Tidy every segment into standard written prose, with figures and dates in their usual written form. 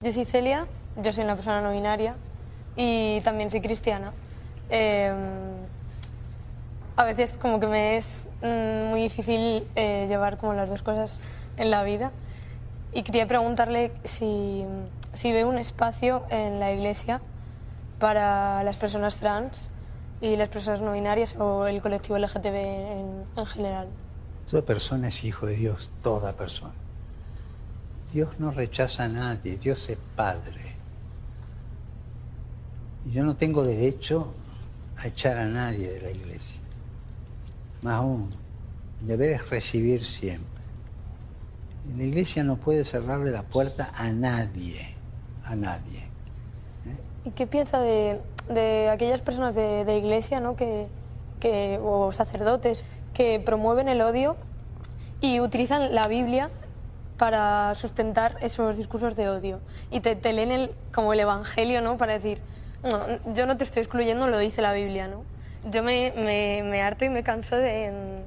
Yo soy Celia, yo soy una persona no binaria y también soy cristiana. Eh, a veces como que me es muy difícil llevar como las dos cosas en la vida y quería preguntarle si ve un espacio en la iglesia para las personas trans y las personas no binarias o el colectivo LGTB en general. Toda persona es hijo de Dios, toda persona. Dios no rechaza a nadie, Dios es Padre. Y yo no tengo derecho a echar a nadie de la iglesia. Más aún, el deber es recibir siempre. Y la iglesia no puede cerrarle la puerta a nadie, a nadie. ¿Y qué piensa de aquellas personas de iglesia, ¿no? O sacerdotes que promueven el odio y utilizan la Biblia para sustentar esos discursos de odio? Y te leen como el Evangelio, ¿no? Para decir, no, yo no te estoy excluyendo, lo dice la Biblia, ¿no? Yo me harto y me canso de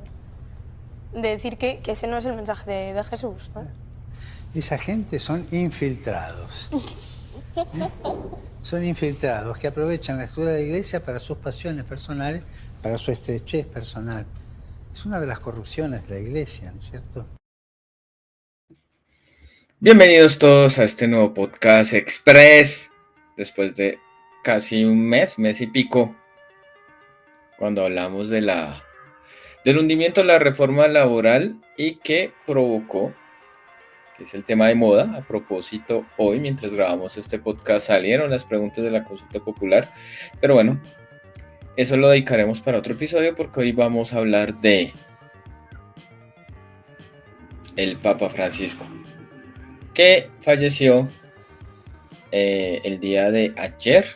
decir que ese no es el mensaje de Jesús, ¿no? Esa gente son infiltrados. Son infiltrados que aprovechan la estructura de la iglesia para sus pasiones personales, para su estrechez personal. Es una de las corrupciones de la iglesia, ¿no es cierto? Bienvenidos todos a este nuevo podcast express, después de casi un mes y pico, cuando hablamos del hundimiento de la reforma laboral y que provocó, que es el tema de moda. A propósito, hoy mientras grabamos este podcast salieron las preguntas de la consulta popular, pero bueno, eso lo dedicaremos para otro episodio porque hoy vamos a hablar de el Papa Francisco, que falleció el día de ayer.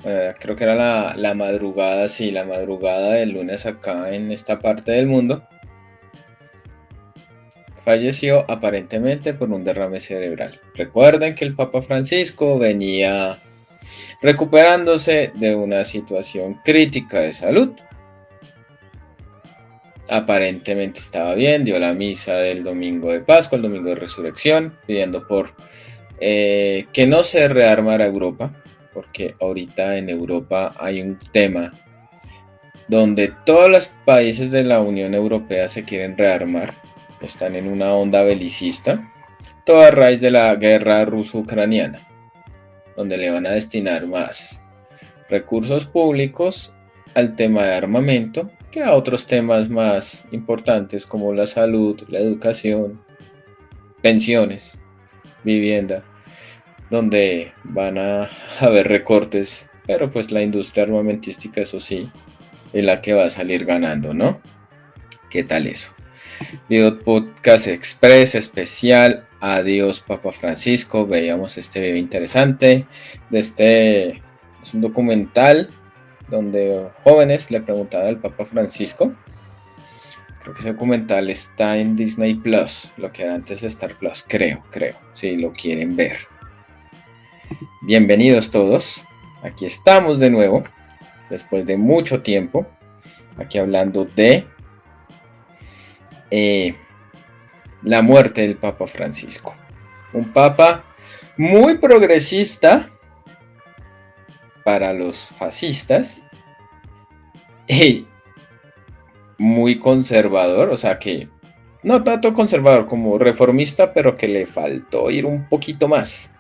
Bueno, creo que era la madrugada, sí, la madrugada del lunes acá en esta parte del mundo. Falleció aparentemente por un derrame cerebral. Recuerden que el Papa Francisco venía recuperándose de una situación crítica de salud. Aparentemente estaba bien, dio la misa del domingo de Pascua, el domingo de Resurrección, pidiendo por que no se rearmara Europa, porque ahorita en Europa hay un tema donde todos los países de la Unión Europea se quieren rearmar, están en una onda belicista, todo a raíz de la guerra ruso-ucraniana, donde le van a destinar más recursos públicos al tema de armamento que a otros temas más importantes como la salud, la educación, pensiones, vivienda, donde van a haber recortes, pero pues la industria armamentística, eso sí, es la que va a salir ganando, ¿no? ¿Qué tal eso? Video podcast express especial. Adiós, Papa Francisco. Veíamos este video interesante de es un documental donde jóvenes le preguntaban al Papa Francisco. Creo que ese documental está en Disney Plus, lo que era antes de Star Plus, creo, si lo quieren ver. Bienvenidos todos, aquí estamos de nuevo, después de mucho tiempo, aquí hablando de la muerte del Papa Francisco. Un papa muy progresista para los fascistas y muy conservador, o sea que no tanto conservador como reformista, pero que le faltó ir un poquito más.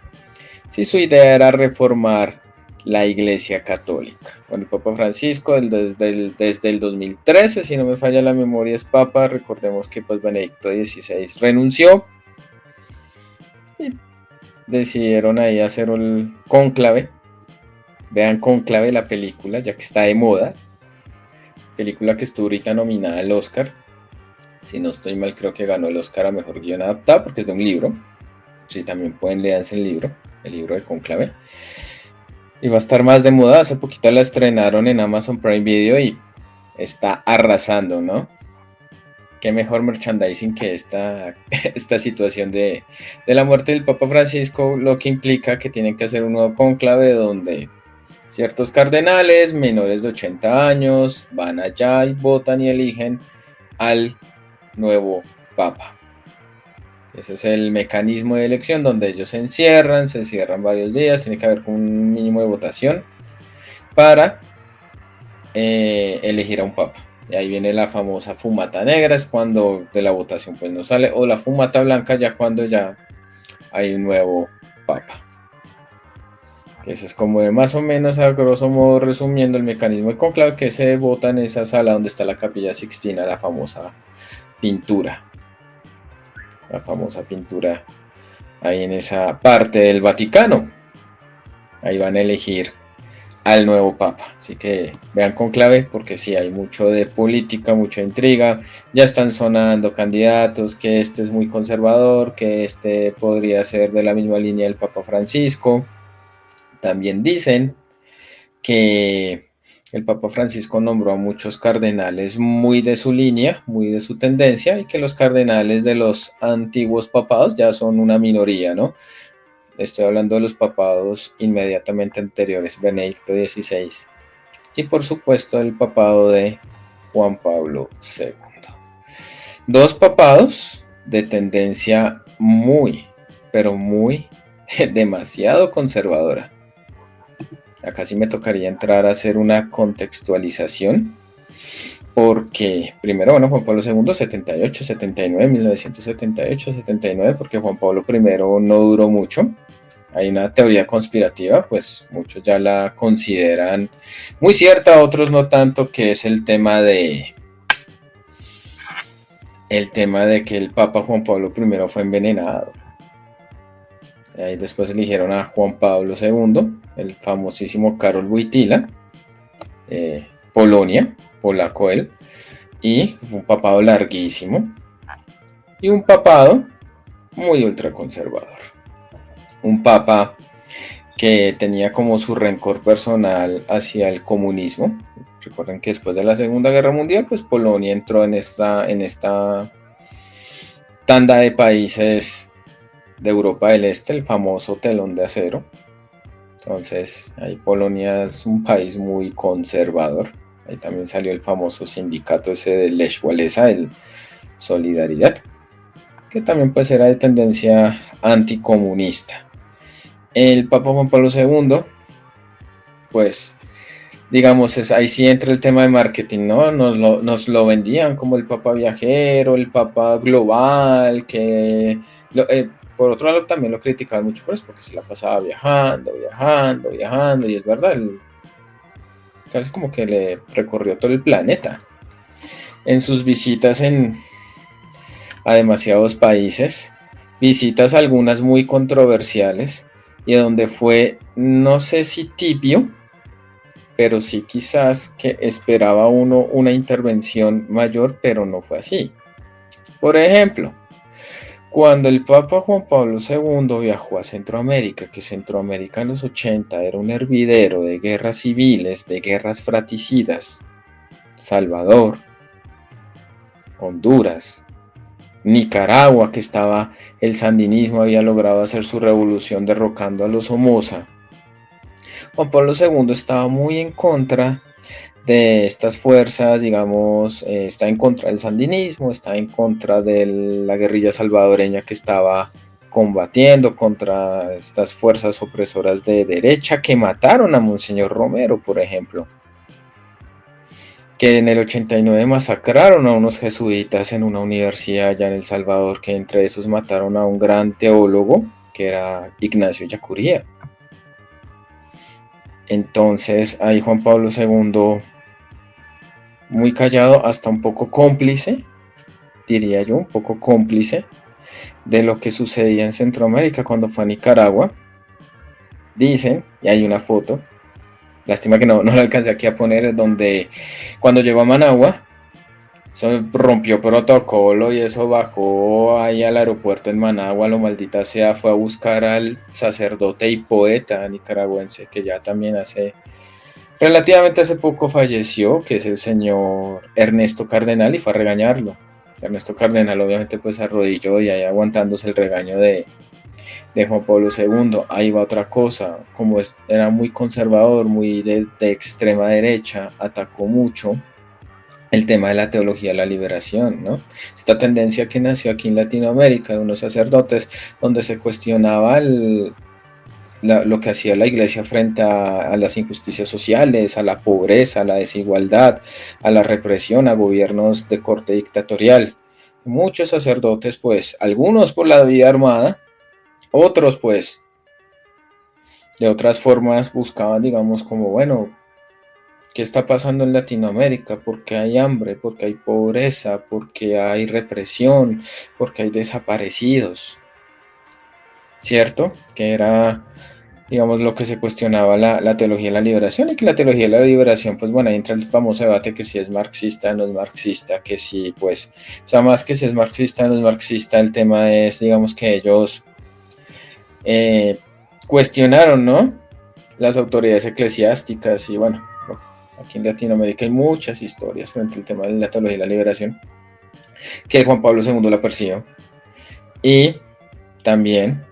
Sí, su idea era reformar la Iglesia Católica. Bueno, el Papa Francisco desde el 2013, si no me falla la memoria, es Papa. Recordemos que pues Benedicto XVI renunció y decidieron ahí hacer el cónclave. Vean Cónclave, la película, ya que está de moda. Película que estuvo ahorita nominada al Oscar. Si no estoy mal, creo que ganó el Oscar a Mejor Guión Adaptado porque es de un libro. Sí, también pueden leerse el libro de Cónclave. Y va a estar más de moda. Hace poquito la estrenaron en Amazon Prime Video y está arrasando, ¿no? Qué mejor merchandising que esta situación de la muerte del Papa Francisco, lo que implica que tienen que hacer un nuevo cónclave donde ciertos cardenales menores de 80 años van allá y votan y eligen al nuevo Papa. Ese es el mecanismo de elección donde ellos se encierran varios días, tiene que haber un mínimo de votación para elegir a un papa. Y ahí viene la famosa fumata negra, es cuando de la votación pues no sale, o la fumata blanca ya cuando ya hay un nuevo papa. Ese es como de más o menos a grosso modo resumiendo el mecanismo de conclave, que se vota en esa sala donde está la Capilla Sixtina, la famosa pintura. La famosa pintura ahí en esa parte del Vaticano. Ahí van a elegir al nuevo papa. Así que vean conclave porque sí hay mucho de política, mucha intriga. Ya están sonando candidatos, que este es muy conservador, que este podría ser de la misma línea del Papa Francisco. También dicen que el Papa Francisco nombró a muchos cardenales muy de su línea, muy de su tendencia, y que los cardenales de los antiguos papados ya son una minoría, ¿no? Estoy hablando de los papados inmediatamente anteriores, Benedicto XVI, y por supuesto el papado de Juan Pablo II. Dos papados de tendencia muy, pero muy demasiado conservadora. Acá sí me tocaría entrar a hacer una contextualización, porque primero, bueno, Juan Pablo II, 78, 79, 1978, 79, porque Juan Pablo I no duró mucho. Hay una teoría conspirativa, pues muchos ya la consideran muy cierta, otros no tanto, que es el tema de que el Papa Juan Pablo I fue envenenado. Ahí después eligieron a Juan Pablo II, el famosísimo Karol Wojtyła, Polonia, polaco él, y fue un papado larguísimo, y un papado muy ultraconservador. Un papa que tenía como su rencor personal hacia el comunismo. Recuerden que después de la Segunda Guerra Mundial, pues Polonia entró en esta tanda de países de Europa del Este, el famoso telón de acero. Entonces, ahí Polonia es un país muy conservador. Ahí también salió el famoso sindicato ese de Lech Walesa, el Solidaridad, que también pues era de tendencia anticomunista. El Papa Juan Pablo II, pues, digamos, ahí sí entra el tema de marketing, ¿no? Nos lo vendían como el Papa viajero, el Papa global, que por otro lado también lo criticaban mucho por eso, porque se la pasaba viajando, y es verdad, casi como que le recorrió todo el planeta en sus visitas a demasiados países, visitas algunas muy controversiales, y donde fue, no sé si tibio, pero sí quizás que esperaba uno una intervención mayor, pero no fue así. Por ejemplo, cuando el Papa Juan Pablo II viajó a Centroamérica, que Centroamérica en los 80 era un hervidero de guerras civiles, de guerras fratricidas, Salvador, Honduras, Nicaragua, que estaba el sandinismo, había logrado hacer su revolución derrocando a los Somoza. Juan Pablo II estaba muy en contra de estas fuerzas, digamos, está en contra del sandinismo, está en contra de la guerrilla salvadoreña que estaba combatiendo contra estas fuerzas opresoras de derecha que mataron a Monseñor Romero, por ejemplo, que en el 89 masacraron a unos jesuitas en una universidad allá en El Salvador, que entre esos mataron a un gran teólogo que era Ignacio Yacuría. Entonces ahí Juan Pablo II, muy callado, hasta un poco cómplice, diría yo, un poco cómplice de lo que sucedía en Centroamérica cuando fue a Nicaragua. Dicen, y hay una foto, lástima que no la alcancé aquí a poner, donde cuando llegó a Managua, eso rompió protocolo y eso bajó ahí al aeropuerto en Managua, lo maldita sea, fue a buscar al sacerdote y poeta nicaragüense que ya también relativamente hace poco falleció, que es el señor Ernesto Cardenal, y fue a regañarlo. Ernesto Cardenal obviamente pues arrodilló y ahí aguantándose el regaño de Juan Pablo II. Ahí va otra cosa, como era muy conservador, muy de extrema derecha, atacó mucho el tema de la teología de la liberación, ¿no? Esta tendencia que nació aquí en Latinoamérica de unos sacerdotes donde se cuestionaba lo que hacía la iglesia frente a las injusticias sociales, a la pobreza, a la desigualdad, a la represión, a gobiernos de corte dictatorial. Muchos sacerdotes, pues, algunos por la vía armada, otros, pues, de otras formas buscaban, digamos, como, bueno, ¿qué está pasando en Latinoamérica? ¿Por qué hay hambre? ¿Por qué hay pobreza? ¿Por qué hay represión? ¿Por qué hay desaparecidos? ¿Cierto? Que era, digamos, lo que se cuestionaba la teología de la liberación, y que la teología de la liberación, pues bueno, ahí entra el famoso debate que si es marxista o no es marxista, que si, pues, o sea, más que si es marxista o no es marxista, el tema es, digamos, que ellos cuestionaron, ¿no? Las autoridades eclesiásticas y bueno, aquí en Latinoamérica hay muchas historias frente al tema de la teología de la liberación, que Juan Pablo II la persiguió. Y también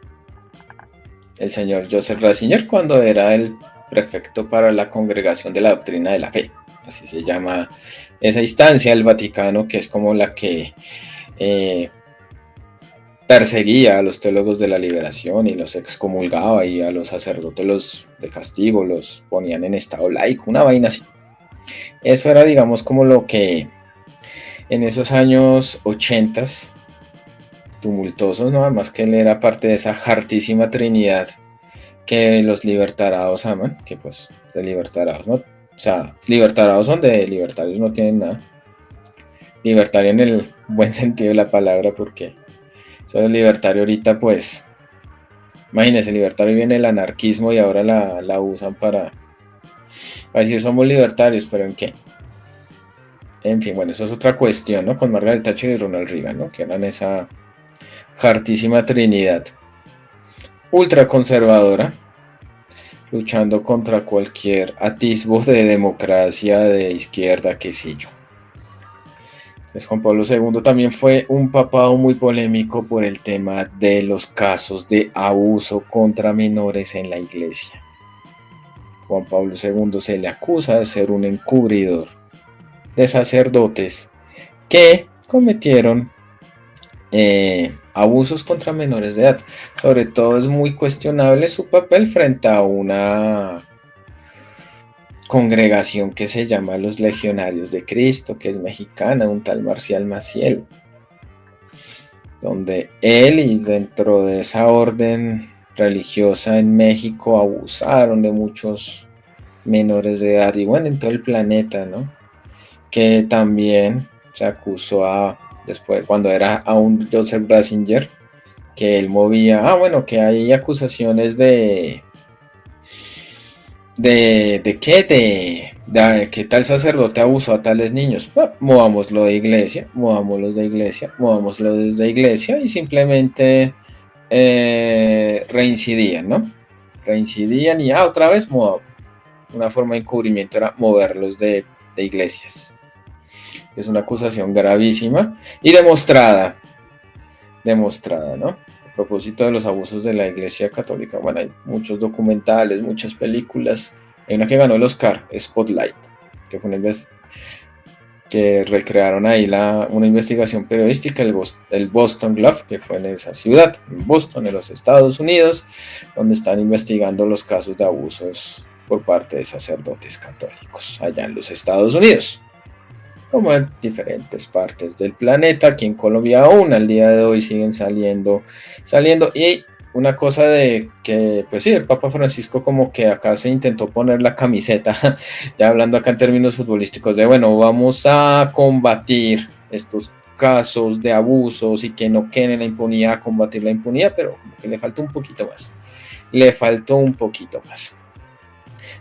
el señor Joseph Ratzinger, cuando era el prefecto para la Congregación de la Doctrina de la Fe. Así se llama esa instancia del Vaticano, que es como la que perseguía a los teólogos de la liberación y los excomulgaba, y a los sacerdotes de castigo los ponían en estado laico, una vaina así. Eso era, digamos, como lo que en esos años 80 tumultuosos, ¿no? Además que él era parte de esa hartísima trinidad que los libertarados aman, que pues de libertarados, ¿no? O sea, libertarados son de libertarios, no tienen nada. Libertario en el buen sentido de la palabra, porque eso libertario ahorita, pues, imagínense, libertario viene el anarquismo y ahora la usan para decir somos libertarios, pero ¿en qué? En fin, bueno, eso es otra cuestión, ¿no? Con Margaret Thatcher y Ronald Reagan, ¿no? Que eran esa hartísima trinidad ultraconservadora, luchando contra cualquier atisbo de democracia de izquierda, qué sé yo. Entonces, Juan Pablo II también fue un papado muy polémico por el tema de los casos de abuso contra menores en la iglesia. Juan Pablo II se le acusa de ser un encubridor de sacerdotes que cometieron abusos contra menores de edad. Sobre todo es muy cuestionable su papel frente a una congregación que se llama los Legionarios de Cristo, que es mexicana, un tal Marcial Maciel, donde él y dentro de esa orden religiosa en México abusaron de muchos menores de edad, y bueno, en todo el planeta, ¿no? Que también se acusó después, cuando era aún Joseph Ratzinger, que él movía, bueno, que hay acusaciones de que tal sacerdote abusó a tales niños. Movámoslo de iglesia, movámoslo desde iglesia, y simplemente reincidían, ¿no? Reincidían y otra vez una forma de encubrimiento era moverlos de iglesias. Es una acusación gravísima y demostrada, ¿no? A propósito de los abusos de la Iglesia Católica, bueno, hay muchos documentales, muchas películas. Hay una que ganó el Oscar, Spotlight, que fue que recrearon ahí una investigación periodística, el Boston Globe, que fue en esa ciudad, en Boston, en los Estados Unidos, donde están investigando los casos de abusos por parte de sacerdotes católicos allá en los Estados Unidos, como en diferentes partes del planeta. Aquí en Colombia aún al día de hoy siguen saliendo, y una cosa de que, pues sí, el Papa Francisco como que acá se intentó poner la camiseta, ya hablando acá en términos futbolísticos, de bueno, vamos a combatir estos casos de abusos y que no queden en la impunidad, combatir la impunidad, pero como que le faltó un poquito más.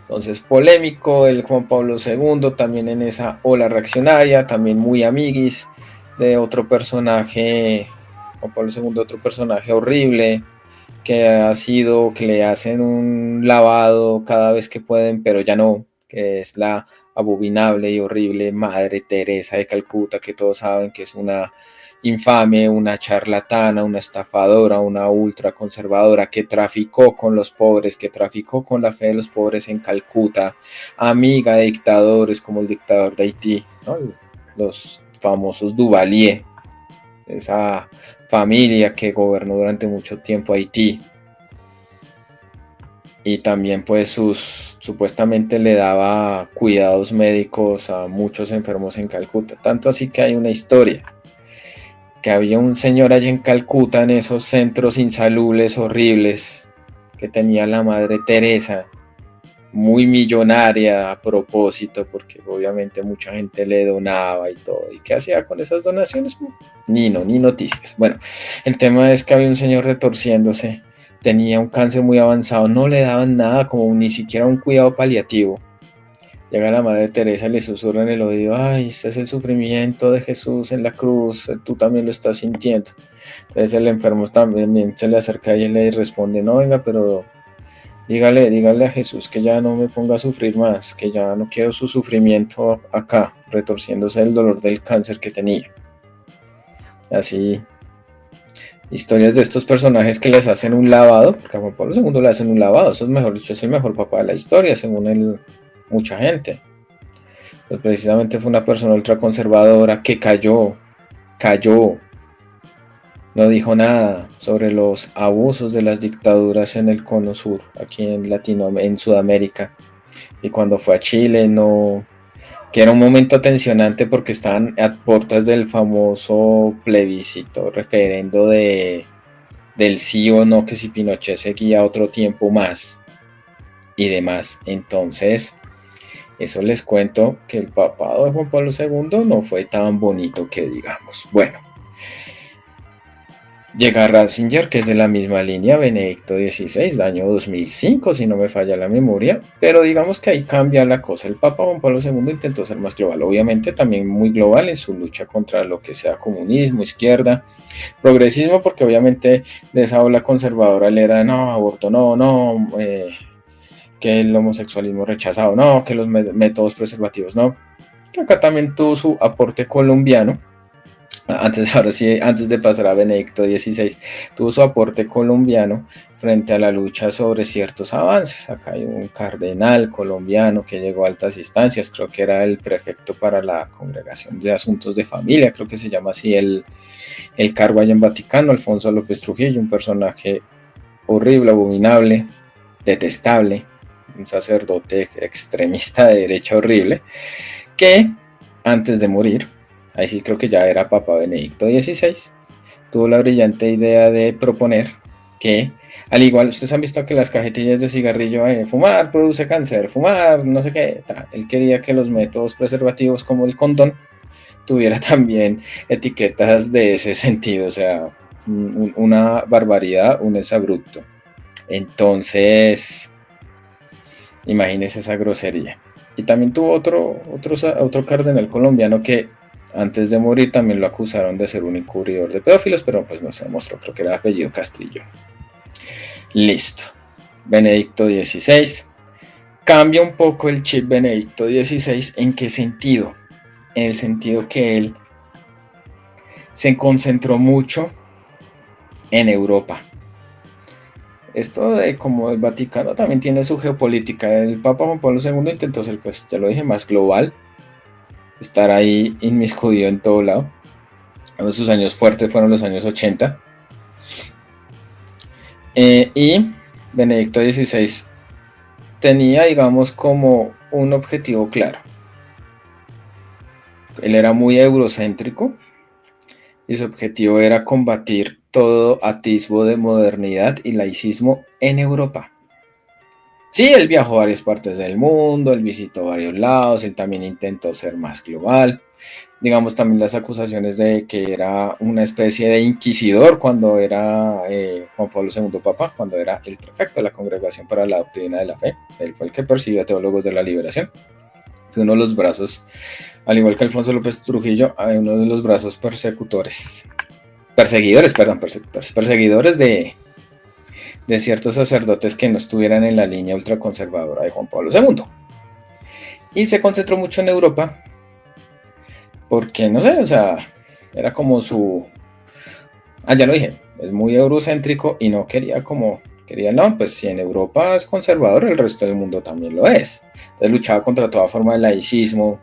Entonces, polémico el Juan Pablo II, también en esa ola reaccionaria, también muy amiguis de otro personaje, Juan Pablo II, otro personaje horrible, que le hacen un lavado cada vez que pueden, pero ya no, que es la abominable y horrible Madre Teresa de Calcuta, que todos saben que es una infame, una charlatana, una estafadora, una ultraconservadora que traficó con los pobres, que traficó con la fe de los pobres en Calcuta, amiga de dictadores como el dictador de Haití, ¿no? los famosos Duvalier, esa familia que gobernó durante mucho tiempo Haití. Y también pues supuestamente le daba cuidados médicos a muchos enfermos en Calcuta. Tanto así que hay una historia, que había un señor allá en Calcuta, en esos centros insalubres horribles, que tenía la Madre Teresa, muy millonaria a propósito, porque obviamente mucha gente le donaba y todo. ¿Y qué hacía con esas donaciones? Ni noticias. Bueno, el tema es que había un señor retorciéndose, tenía un cáncer muy avanzado, no le daban nada, como ni siquiera un cuidado paliativo. Llega la Madre Teresa y le susurra en el oído: ay, este es el sufrimiento de Jesús en la cruz, tú también lo estás sintiendo. Entonces el enfermo también se le acerca y él le responde: no, venga, pero dígale a Jesús que ya no me ponga a sufrir más, que ya no quiero su sufrimiento acá, retorciéndose el dolor del cáncer que tenía. Así, historias de estos personajes que les hacen un lavado, porque a Juan Pablo II le hacen un lavado, eso es, mejor dicho, es el mejor papa de la historia, según mucha gente. Pues precisamente fue una persona ultraconservadora que cayó, no dijo nada sobre los abusos de las dictaduras en el cono sur, aquí en Sudamérica. Y cuando fue a Chile, que era un momento tensionante porque estaban a puertas del famoso plebiscito, referendo del sí o no, que si Pinochet seguía otro tiempo más y demás. Entonces, eso les cuento que el papado de Juan Pablo II no fue tan bonito que digamos. Bueno, llega Ratzinger, que es de la misma línea, Benedicto XVI, año 2005, si no me falla la memoria, pero digamos que ahí cambia la cosa. El Papa Juan Pablo II intentó ser más global, obviamente también muy global en su lucha contra lo que sea comunismo, izquierda, progresismo, porque obviamente de esa ola conservadora él era: no, aborto no, que el homosexualismo rechazado no, que los métodos preservativos no. Acá también tuvo su aporte colombiano. Antes de pasar a Benedicto XVI, tuvo su aporte colombiano frente a la lucha sobre ciertos avances. Acá hay un cardenal colombiano que llegó a altas instancias, creo que era el prefecto para la Congregación de Asuntos de Familia, creo que se llama así el cargo allá en Vaticano, Alfonso López Trujillo, un personaje horrible, abominable, detestable, un sacerdote extremista de derecha horrible, que antes de morir, ahí sí creo que ya era Papa Benedicto XVI, tuvo la brillante idea de proponer que, al igual, ustedes han visto que las cajetillas de cigarrillo, fumar produce cáncer, fumar no sé qué, él quería que los métodos preservativos como el condón tuviera también etiquetas de ese sentido, o sea, una barbaridad, un exabrupto. Entonces, imagínense esa grosería. Y también tuvo otro cardenal colombiano que antes de morir también lo acusaron de ser un encubridor de pedófilos, pero pues no se demostró, creo que era apellido Castillo. Listo. Benedicto XVI. Cambia un poco el chip Benedicto XVI. ¿En qué sentido? En el sentido que él se concentró mucho en Europa. Esto de como el Vaticano también tiene su geopolítica. El Papa Juan Pablo II intentó ser, pues ya lo dije, más global, estar ahí inmiscuido en todo lado. Sus años fuertes fueron los años 80. Y Benedicto XVI tenía, digamos, como un objetivo claro. Él era muy eurocéntrico y su objetivo era combatir todo atisbo de modernidad y laicismo en Europa. Sí, él viajó a varias partes del mundo, él visitó varios lados, él también intentó ser más global. Digamos, también las acusaciones de que era una especie de inquisidor cuando era Juan Pablo II Papa, cuando era el prefecto de la Congregación para la Doctrina de la Fe. Él fue el que persiguió a teólogos de la liberación. Fue uno de los brazos, al igual que Alfonso López Trujillo, uno de los brazos perseguidores de ciertos sacerdotes que no estuvieran en la línea ultraconservadora de Juan Pablo II. Y se concentró mucho en Europa, porque, no sé, o sea, era como su... ya lo dije, es muy eurocéntrico y no quería no, pues si en Europa es conservador, el resto del mundo también lo es. Entonces luchaba contra toda forma de laicismo,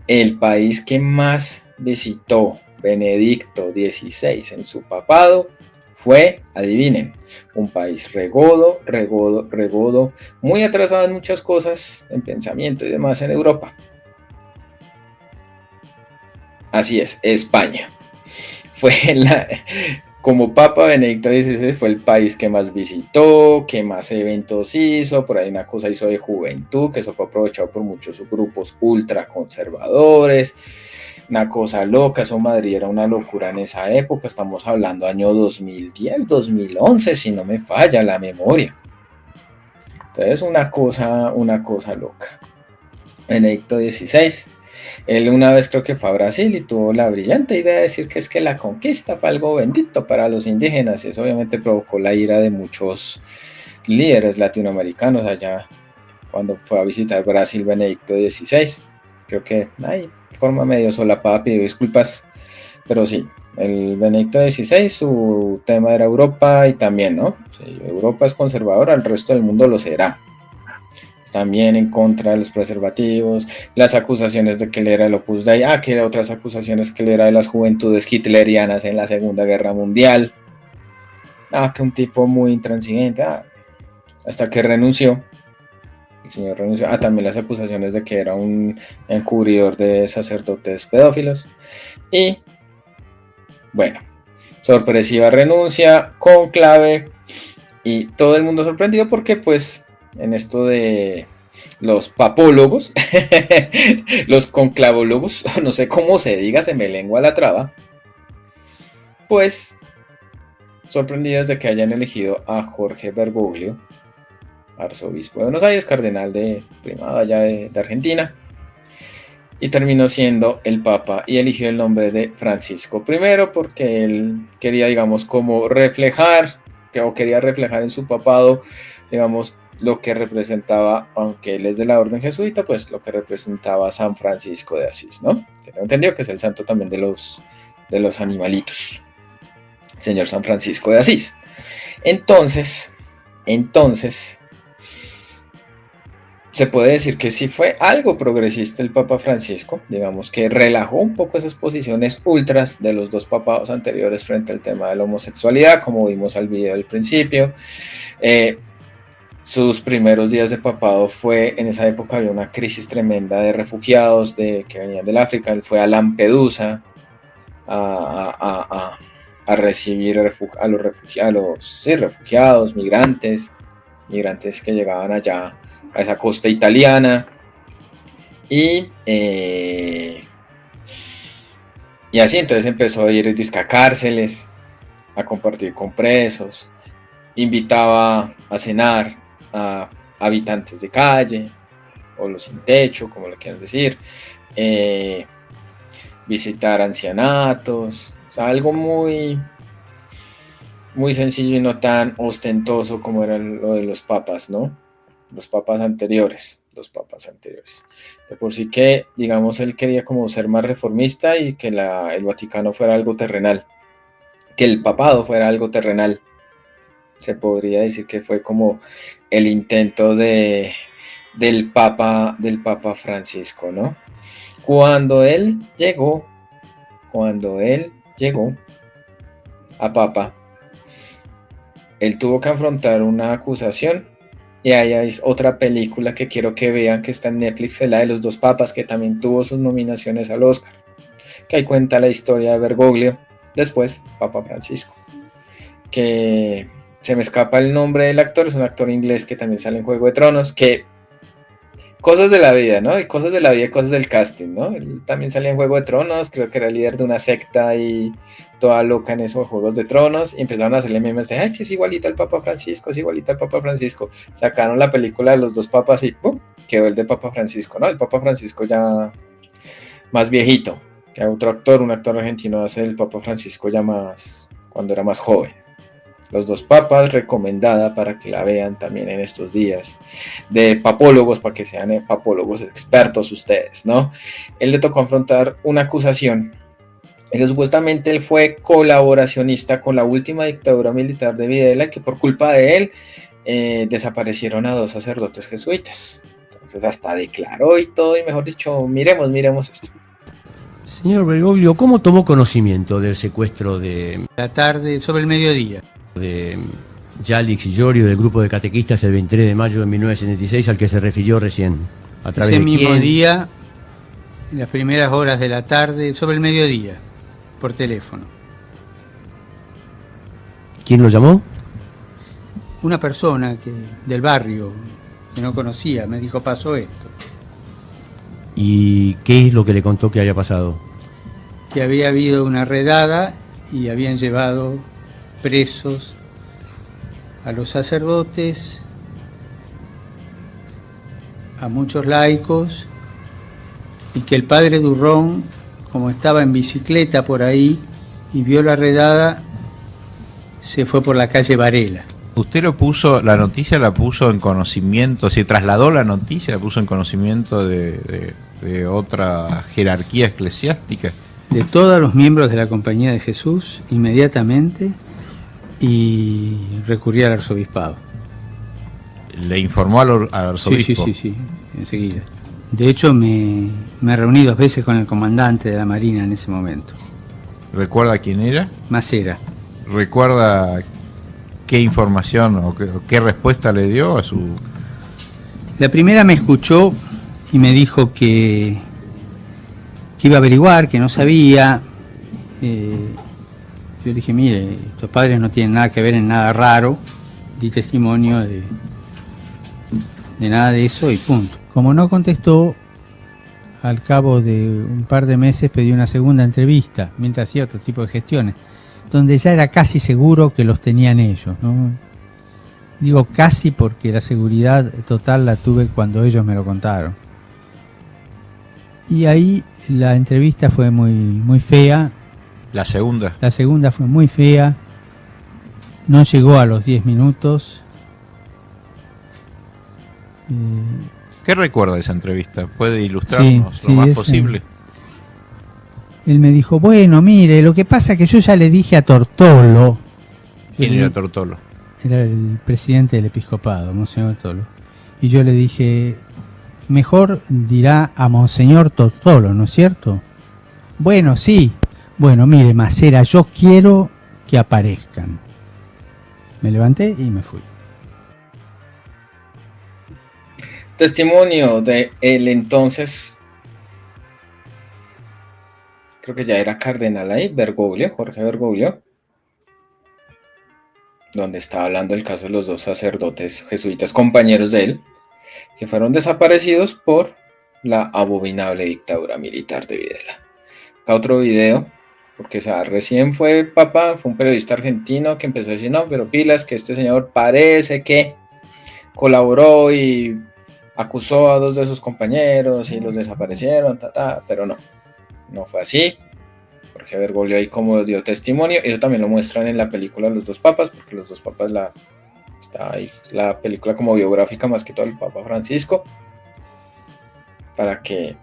el país que más visitó Benedicto XVI en su papado fue, adivinen, un país regodo, muy atrasado en muchas cosas, en pensamiento y demás en Europa. Así es, España. Como Papa Benedicto XVI fue el país que más visitó, que más eventos hizo, por ahí una cosa hizo de juventud, que eso fue aprovechado por muchos grupos ultraconservadores, una cosa loca, eso Madrid era una locura en esa época, estamos hablando año 2010, 2011, si no me falla la memoria. Entonces una cosa loca. Benedicto XVI. Él una vez creo que fue a Brasil y tuvo la brillante idea de decir que es que la conquista fue algo bendito para los indígenas, y eso obviamente provocó la ira de muchos líderes latinoamericanos allá cuando fue a visitar Brasil Benedicto XVI. Creo que forma medio solapada, pido disculpas, pero sí, el Benedicto XVI, su tema era Europa y también, ¿no? Si Europa es conservadora, el resto del mundo lo será. También en contra de los preservativos, las acusaciones de que él era el Opus Dei, que otras acusaciones que él era de las juventudes hitlerianas en la Segunda Guerra Mundial, que un tipo muy intransigente, hasta que renunció, el señor renunció, también las acusaciones de que era un encubridor de sacerdotes pedófilos, y bueno, sorpresiva renuncia, conclave, y todo el mundo sorprendido porque pues en esto de los papólogos, los conclavólogos, no sé cómo se diga, se me lengua la traba, pues sorprendidos de que hayan elegido a Jorge Bergoglio, arzobispo de Buenos Aires, cardenal de primado allá de Argentina, y terminó siendo el papa y eligió el nombre de Francisco I porque él quería, digamos, como reflejar, o quería reflejar en su papado, digamos, lo que representaba, aunque él es de la orden jesuita, pues lo que representaba San Francisco de Asís, ¿no? Que tengo entendido que es el santo también de los animalitos, señor San Francisco de Asís. Entonces, se puede decir que sí fue algo progresista el Papa Francisco, digamos que relajó un poco esas posiciones ultras de los dos papados anteriores frente al tema de la homosexualidad, como vimos al video del principio. Sus primeros días de papado en esa época había una crisis tremenda de refugiados que venían del África. Él fue a Lampedusa a recibir a los refugiados, migrantes que llegaban allá a esa costa italiana. Y así entonces empezó a ir a cárceles, a compartir con presos, invitaba a cenar a habitantes de calle o los sin techo, como lo quieran decir, visitar ancianatos, o sea, algo muy, muy sencillo y no tan ostentoso como era lo de los papas, ¿no? Los papas anteriores. De por sí que, digamos, él quería como ser más reformista y que el Vaticano fuera algo terrenal, que el papado fuera algo terrenal. Se podría decir que fue como el intento del Papa Francisco, ¿no? Cuando él llegó a Papa, él tuvo que afrontar una acusación, y ahí hay otra película que quiero que vean que está en Netflix, es la de los dos papas, que también tuvo sus nominaciones al Oscar, que ahí cuenta la historia de Bergoglio, después Papa Francisco, que se me escapa el nombre del actor, es un actor inglés que también sale en Juego de Tronos, que cosas de la vida, ¿no? Y cosas de la vida y cosas del casting, ¿no? Él también salía en Juego de Tronos, creo que era líder de una secta y toda loca en esos Juegos de Tronos, y empezaron a hacerle memes de, que es igualito al Papa Francisco, sacaron la película de los dos papas y ¡pum!, quedó el de Papa Francisco, ¿no? El Papa Francisco ya más viejito, que otro actor, un actor argentino hace el Papa Francisco ya más, cuando era más joven. Los dos papas, recomendada para que la vean también en estos días, de papólogos, para que sean papólogos expertos ustedes, ¿no? Él le tocó afrontar una acusación, que supuestamente él fue colaboracionista con la última dictadura militar de Videla, y que por culpa de él desaparecieron a 2 sacerdotes jesuitas. Entonces hasta declaró y todo, y mejor dicho, miremos esto. Señor Bergoglio, ¿cómo tomó conocimiento del secuestro de La tarde, sobre el mediodía. Yalix y Llorio del grupo de catequistas el 23 de mayo de 1976 al que se refirió recién? ¿A través Ese de mismo quién? día, en las primeras horas de la tarde, sobre el mediodía, por teléfono. ¿Quién lo llamó? Una persona del barrio que no conocía me dijo, pasó esto. ¿Y qué es lo que le contó que haya pasado? Que había habido una redada y habían llevado presos a los sacerdotes, a muchos laicos, y que el padre Durrón, como estaba en bicicleta por ahí y vio la redada, se fue por la calle Varela. ¿Usted la noticia la puso en conocimiento, se trasladó la noticia, la puso en conocimiento de otra jerarquía eclesiástica? De todos los miembros de la Compañía de Jesús, inmediatamente, y recurrí al arzobispado. ¿Le informó al arzobispo? Sí, enseguida. De hecho, me reuní 2 veces con el comandante de la Marina en ese momento. ¿Recuerda quién era? Macera. ¿Recuerda qué información o qué respuesta le dio a su...? La primera me escuchó y me dijo que iba a averiguar, que no sabía. Yo dije, mire, estos padres no tienen nada que ver en nada raro, di testimonio de nada de eso y punto. Como no contestó, al cabo de un par de meses pedí una segunda entrevista, mientras hacía otro tipo de gestiones, donde ya era casi seguro que los tenían ellos, ¿no? Digo casi porque la seguridad total la tuve cuando ellos me lo contaron. Y ahí la entrevista fue muy fea. ¿La segunda? La segunda fue muy fea. No llegó a los 10 minutos. ¿Qué recuerda de esa entrevista? ¿Puede ilustrarnos Sí, lo más es, posible? Él me dijo, bueno, mire, lo que pasa es que yo ya le dije a Tortolo. ¿Quién era Tortolo? Era el presidente del episcopado, Monseñor Tortolo. Y yo le dije, mejor dirá a Monseñor Tortolo, ¿no es cierto? Bueno, sí. Bueno, mire, Macera, yo quiero que aparezcan. Me levanté y me fui. Testimonio de el entonces, creo que ya era cardenal ahí, Bergoglio, Jorge Bergoglio, donde estaba hablando del caso de los 2 sacerdotes jesuitas compañeros de él, que fueron desaparecidos por la abominable dictadura militar de Videla. Acá otro video, porque recién fue papa, fue un periodista argentino que empezó a decir, no, pero pilas, que este señor parece que colaboró y acusó a 2 de sus compañeros y los desaparecieron, pero no fue así. Jorge Bergoglio ahí como dio testimonio, y eso también lo muestran en la película Los 2 Papas, porque Los 2 Papas está ahí la película como biográfica más que todo el Papa Francisco, para que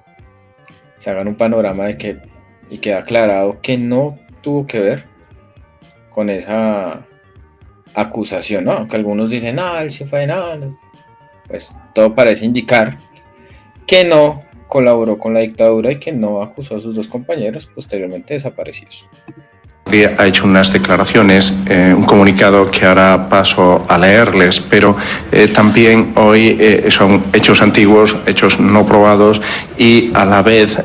se hagan un panorama y quede aclarado que no tuvo que ver con esa acusación, ¿no? Aunque algunos dicen, él sí fue, pues todo parece indicar que no colaboró con la dictadura y que no acusó a sus 2 compañeros posteriormente desaparecidos. Ha hecho unas declaraciones, un comunicado que ahora paso a leerles, pero también hoy son hechos antiguos, hechos no probados y a la vez,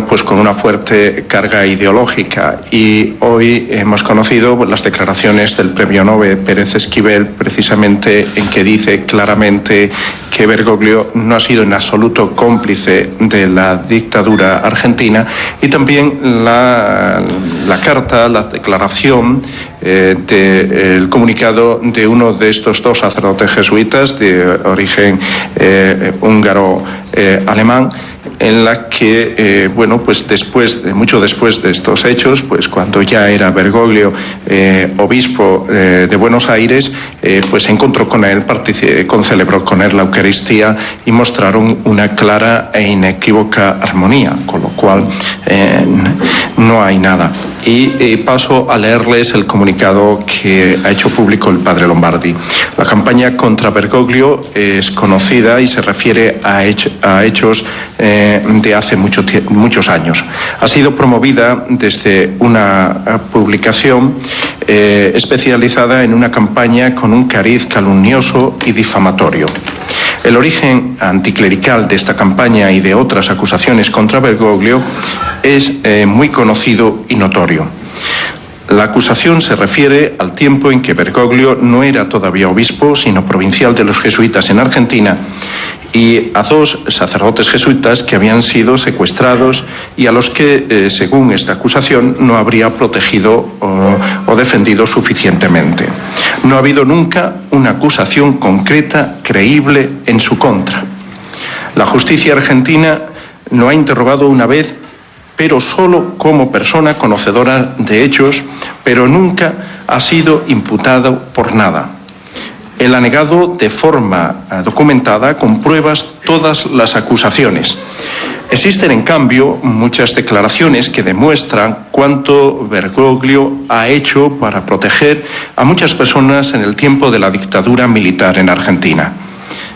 pues con una fuerte carga ideológica. Y hoy hemos conocido las declaraciones del premio Nobel Pérez Esquivel, precisamente en que dice claramente que Bergoglio no ha sido en absoluto cómplice de la dictadura argentina, y también la carta, la declaración del comunicado de uno de estos 2 sacerdotes jesuitas de origen húngaro-alemán, en la que, pues mucho después de estos hechos, pues cuando ya era Bergoglio obispo de Buenos Aires, pues se encontró con él, celebró con él la Eucaristía y mostraron una clara e inequívoca armonía, con lo cual no hay nada. y paso a leerles el comunicado que ha hecho público el padre Lombardi. La campaña contra Bergoglio es conocida y se refiere a hechos de hace muchos años. Ha sido promovida desde una publicación especializada en una campaña con un cariz calumnioso y difamatorio. El origen anticlerical de esta campaña y de otras acusaciones contra Bergoglio es muy conocido y notorio. La acusación se refiere al tiempo en que Bergoglio no era todavía obispo, sino provincial de los jesuitas en Argentina, y a 2 sacerdotes jesuitas que habían sido secuestrados y a los que, según esta acusación, no habría protegido o defendido suficientemente. No ha habido nunca una acusación concreta, creíble, en su contra. La justicia argentina lo ha interrogado una vez, pero solo como persona conocedora de hechos, pero nunca ha sido imputado por nada. Él ha negado de forma documentada, con pruebas, todas las acusaciones. Existen, en cambio, muchas declaraciones que demuestran cuánto Bergoglio ha hecho para proteger a muchas personas en el tiempo de la dictadura militar en Argentina.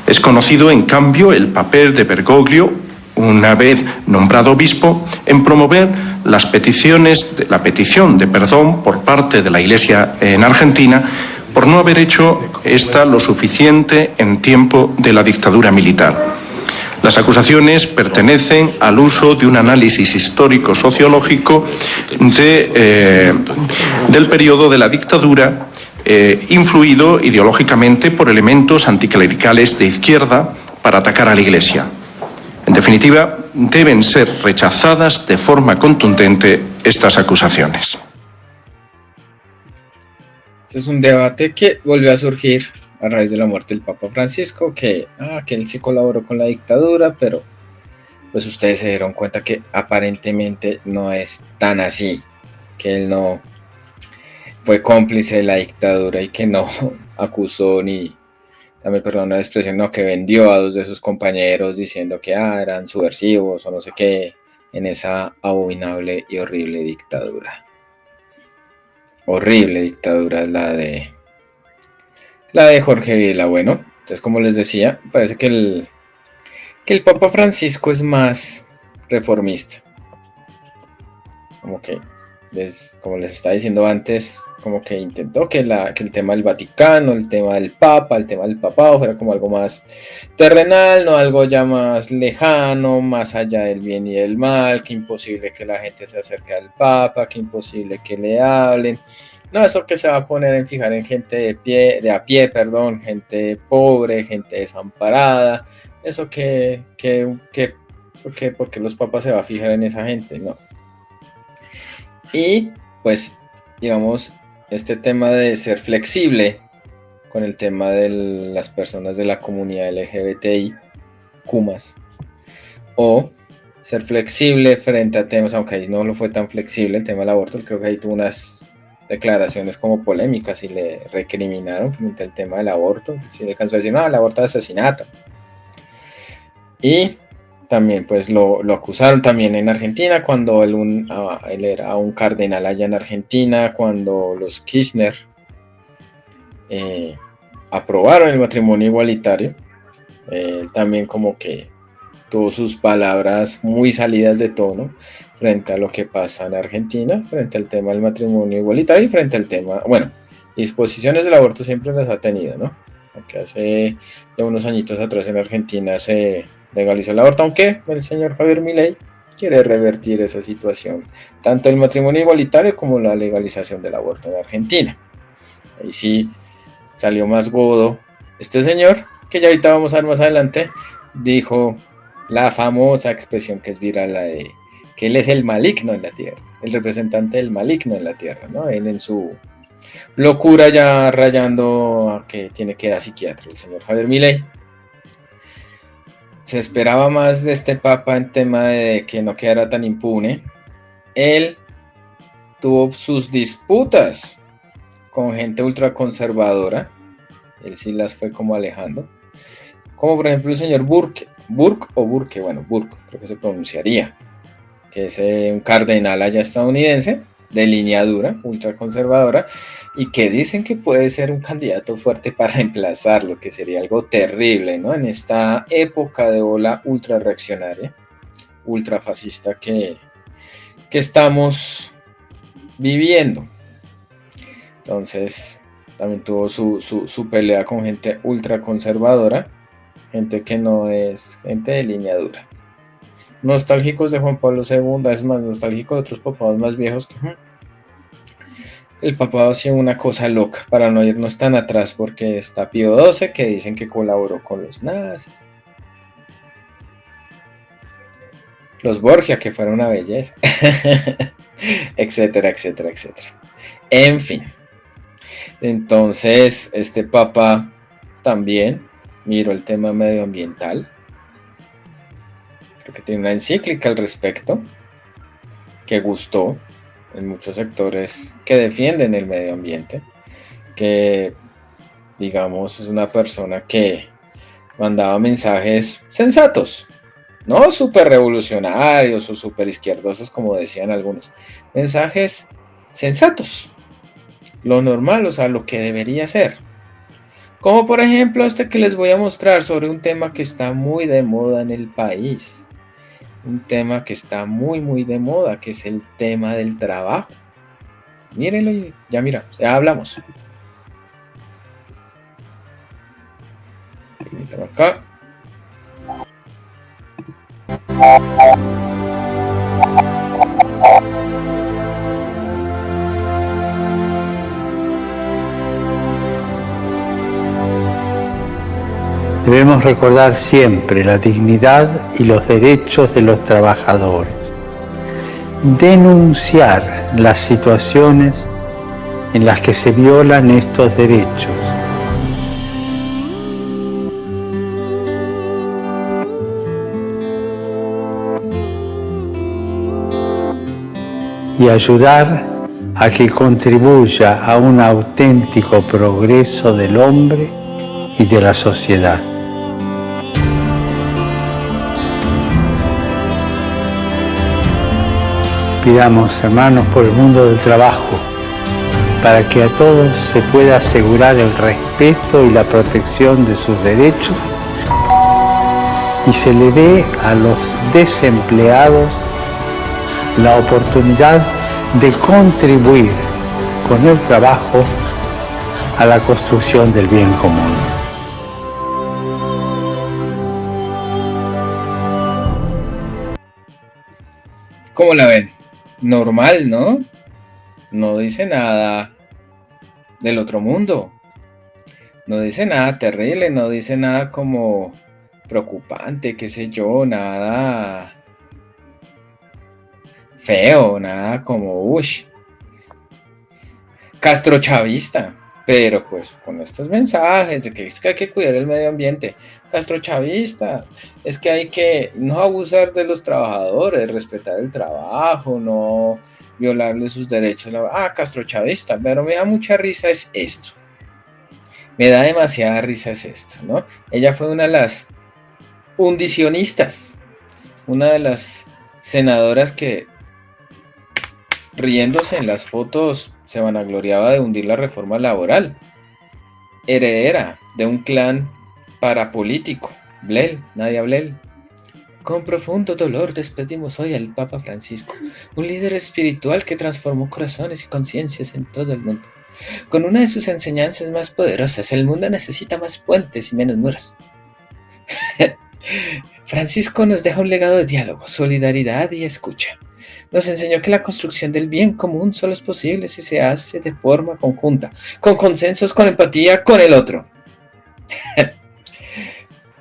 Es conocido, en cambio, el papel de Bergoglio, una vez nombrado obispo, en promover la petición de perdón por parte de la Iglesia en Argentina por no haber hecho esta lo suficiente en tiempo de la dictadura militar. Las acusaciones pertenecen al uso de un análisis histórico-sociológico del periodo de la dictadura, influido ideológicamente por elementos anticlericales de izquierda para atacar a la Iglesia. En definitiva, deben ser rechazadas de forma contundente estas acusaciones. Este es un debate que volvió a surgir a raíz de la muerte del Papa Francisco, que él sí colaboró con la dictadura, pero pues ustedes se dieron cuenta que aparentemente no es tan así, que él no fue cómplice de la dictadura y que no acusó ni, me perdona la expresión, no, que vendió a 2 de sus compañeros diciendo que eran subversivos o no sé qué, en esa abominable y horrible dictadura. Horrible dictadura la de Jorge Videla. Bueno, entonces, como les decía, parece que el Papa Francisco es más reformista. Como les estaba diciendo antes, como que intentó que el tema del Vaticano, el tema del Papa, el tema del papado fuera como algo más terrenal, no algo ya más lejano, más allá del bien y del mal, que imposible que la gente se acerque al Papa, que imposible que le hablen. No, eso que se va a poner en fijar en gente de a pie, gente pobre, gente desamparada, eso que porque los papas se va a fijar en esa gente, no. Y pues, digamos, este tema de ser flexible con el tema de las personas de la comunidad LGBTI, Kumas, o ser flexible frente a temas, aunque ahí no lo fue tan flexible el tema del aborto, creo que ahí tuvo unas declaraciones como polémicas y le recriminaron frente al tema del aborto, si le alcanzó a decir, no, el aborto es asesinato. Y también pues lo acusaron también en Argentina cuando él era un cardenal allá en Argentina, cuando los Kirchner aprobaron el matrimonio igualitario. Él también como que tuvo sus palabras muy salidas de tono frente a lo que pasa en Argentina, frente al tema del matrimonio igualitario y frente al tema, disposiciones del aborto siempre las ha tenido, ¿no? Aunque hace ya unos añitos atrás en Argentina se legalizó el aborto, aunque el señor Javier Milei quiere revertir esa situación, tanto el matrimonio igualitario como la legalización del aborto en Argentina. Ahí sí salió más godo este señor, que ya ahorita vamos a ver más adelante, dijo la famosa expresión que es viral, la de que él es el maligno en la tierra, el representante del maligno en la tierra, ¿no? Él en su locura ya rayando a que tiene que ir a psiquiatra, el señor Javier Milei. Se esperaba más de este papa en tema de que no quedara tan impune. Él tuvo sus disputas con gente ultraconservadora. Él sí las fue como alejando. Como por ejemplo el señor Burke, creo que se pronunciaría, que es un cardenal allá estadounidense, de línea dura, ultraconservadora, y que dicen que puede ser un candidato fuerte para reemplazarlo, que sería algo terrible, ¿no? En esta época de ola ultra reaccionaria, ultrafascista que estamos viviendo. Entonces, también tuvo su pelea con gente ultraconservadora, gente que no es gente de línea dura. Nostálgicos de Juan Pablo II, es más nostálgico de otros papados más viejos que el papado hacía una cosa loca, para no irnos tan atrás, porque está Pío XII, que dicen que colaboró con los nazis. Los Borgia, que fueron una belleza. Etcétera, etcétera, etcétera. En fin. Entonces, este papa también miró el tema medioambiental. Creo que tiene una encíclica al respecto, que gustó en muchos sectores que defienden el medio ambiente, que digamos es una persona que mandaba mensajes sensatos, no súper revolucionarios o súper izquierdosos como decían algunos, mensajes sensatos, lo normal, o sea, lo que debería ser. Como por ejemplo este que les voy a mostrar sobre un tema que está muy de moda en el país. Un tema que está muy muy de moda, que es el tema del trabajo. Mírenlo y ya miramos, ya hablamos. Permítame acá. Debemos recordar siempre la dignidad y los derechos de los trabajadores. Denunciar las situaciones en las que se violan estos derechos. Y ayudar a que contribuya a un auténtico progreso del hombre y de la sociedad. Pidamos, hermanos, por el mundo del trabajo, para que a todos se pueda asegurar el respeto y la protección de sus derechos y se le dé a los desempleados la oportunidad de contribuir con el trabajo a la construcción del bien común. ¿Cómo la ven? Normal, ¿no? No dice nada del otro mundo. No dice nada terrible, no dice nada como preocupante, qué sé yo, nada feo, nada como castrochavista. Pero pues con estos mensajes de que es que hay que cuidar el medio ambiente, castrochavista, es que hay que no abusar de los trabajadores, respetar el trabajo, no violarle sus derechos. Castrochavista, pero me da mucha risa es esto. Me da demasiada risa es esto, ¿no? Ella fue una de las hundicionistas, una de las senadoras que, riéndose en las fotos, se vanagloriaba de hundir la reforma laboral, heredera de un clan parapolítico, Blel, Nadia Blel. Con profundo dolor despedimos hoy al Papa Francisco, un líder espiritual que transformó corazones y conciencias en todo el mundo. Con una de sus enseñanzas más poderosas, el mundo necesita más puentes y menos muros. Francisco nos deja un legado de diálogo, solidaridad y escucha. Nos enseñó que la construcción del bien común solo es posible si se hace de forma conjunta, con consensos, con empatía con el otro.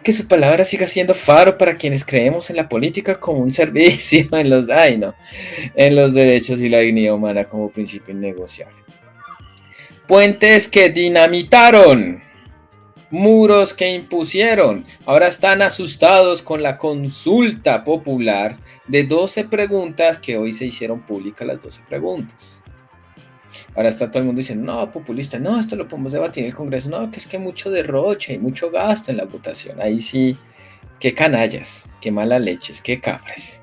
Que su palabra siga siendo faro para quienes creemos en la política como un servicio en los derechos y la dignidad humana como principio innegociable. Puentes que dinamitaron, muros que impusieron, ahora están asustados con la consulta popular de 12 preguntas que hoy se hicieron públicas las 12 preguntas. Ahora está todo el mundo diciendo, no, populista, no, esto lo podemos debatir en el Congreso, no, que es que mucho derroche y mucho gasto en la votación. Ahí sí, qué canallas, qué mala leches, qué cafres.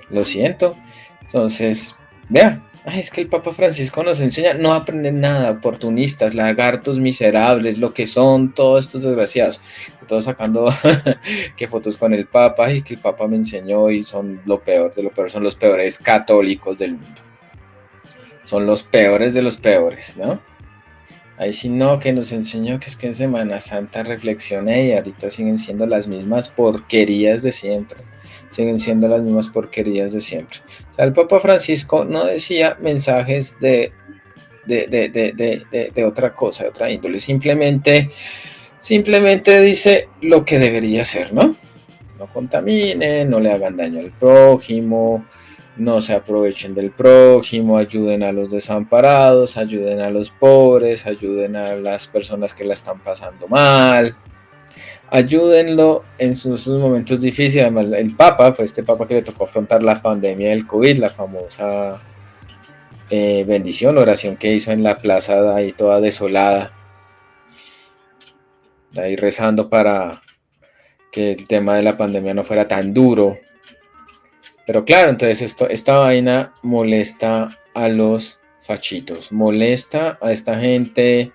Lo siento. Entonces, vea, Ay, es que el Papa Francisco nos enseña, no aprenden nada, oportunistas, lagartos miserables, lo que son todos estos desgraciados. Todos sacando que fotos con el Papa y que el Papa me enseñó y son lo peor de lo peor, son los peores católicos del mundo. Son los peores de los peores, ¿no? Ahí sí no, que nos enseñó que es que en Semana Santa reflexioné y ahorita siguen siendo las mismas porquerías de siempre. Siguen siendo las mismas porquerías de siempre. O sea, el Papa Francisco no decía mensajes de otra cosa, de otra índole. Simplemente dice lo que debería ser, ¿no? No contaminen, no le hagan daño al prójimo, no se aprovechen del prójimo, ayuden a los desamparados, ayuden a los pobres, ayuden a las personas que la están pasando mal, ayúdenlo en sus momentos difíciles. Además, el Papa fue este Papa que le tocó afrontar la pandemia del COVID, la famosa bendición, oración que hizo en la plaza ahí toda desolada, ahí rezando para que el tema de la pandemia no fuera tan duro. Pero claro, entonces esta vaina molesta a los fachitos, molesta a esta gente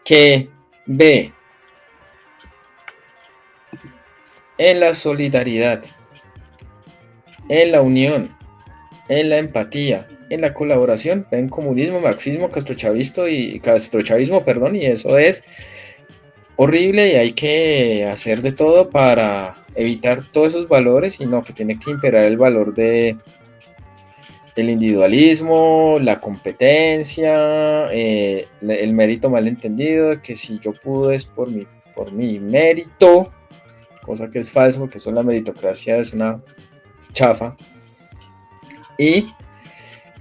que ve en la solidaridad, en la unión, en la empatía, en la colaboración, ven comunismo, marxismo, castrochavismo, y eso es horrible y hay que hacer de todo para evitar todos esos valores, sino que tiene que imperar el valor del individualismo, la competencia, el mérito malentendido, que si yo pude es por mi mérito, cosa que es falso, porque eso la meritocracia es una chafa, y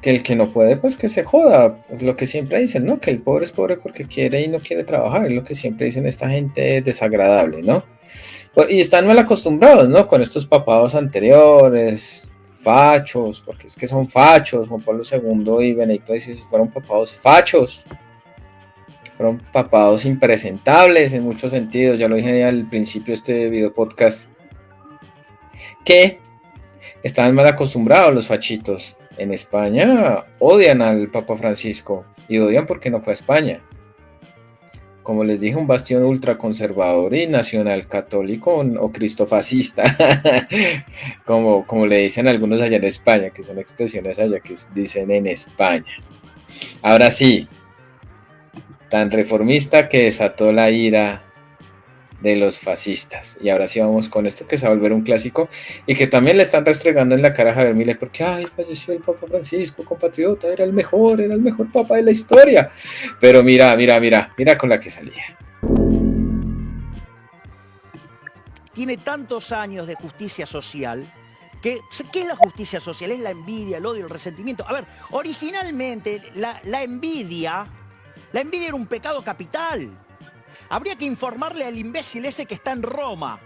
que el que no puede, pues que se joda, es lo que siempre dicen, ¿no? Que el pobre es pobre porque quiere y no quiere trabajar, es lo que siempre dicen esta gente desagradable, ¿no? Y están mal acostumbrados, ¿no? Con estos papados anteriores, fachos, porque es que son fachos, Juan Pablo II y Benedicto XVI fueron papados fachos, fueron papados impresentables en muchos sentidos, ya lo dije al principio de este video podcast, que están mal acostumbrados los fachitos. En España odian al Papa Francisco y odian porque no fue a España. Como les dije, un bastión ultraconservador y nacional católico o cristofascista, como le dicen algunos allá en España, que son expresiones allá que dicen en España. Ahora sí, tan reformista que desató la ira de los fascistas. Y ahora sí vamos con esto que se va a volver un clásico y que también le están restregando en la cara a Javier Milei porque ay, falleció el Papa Francisco, compatriota, era el mejor papa de la historia. Pero mira con la que salía. Tiene tantos años de justicia social que, ¿qué es la justicia social? Es la envidia, el odio, el resentimiento. A ver, originalmente la envidia era un pecado capital. Habría que informarle al imbécil ese que está en Roma,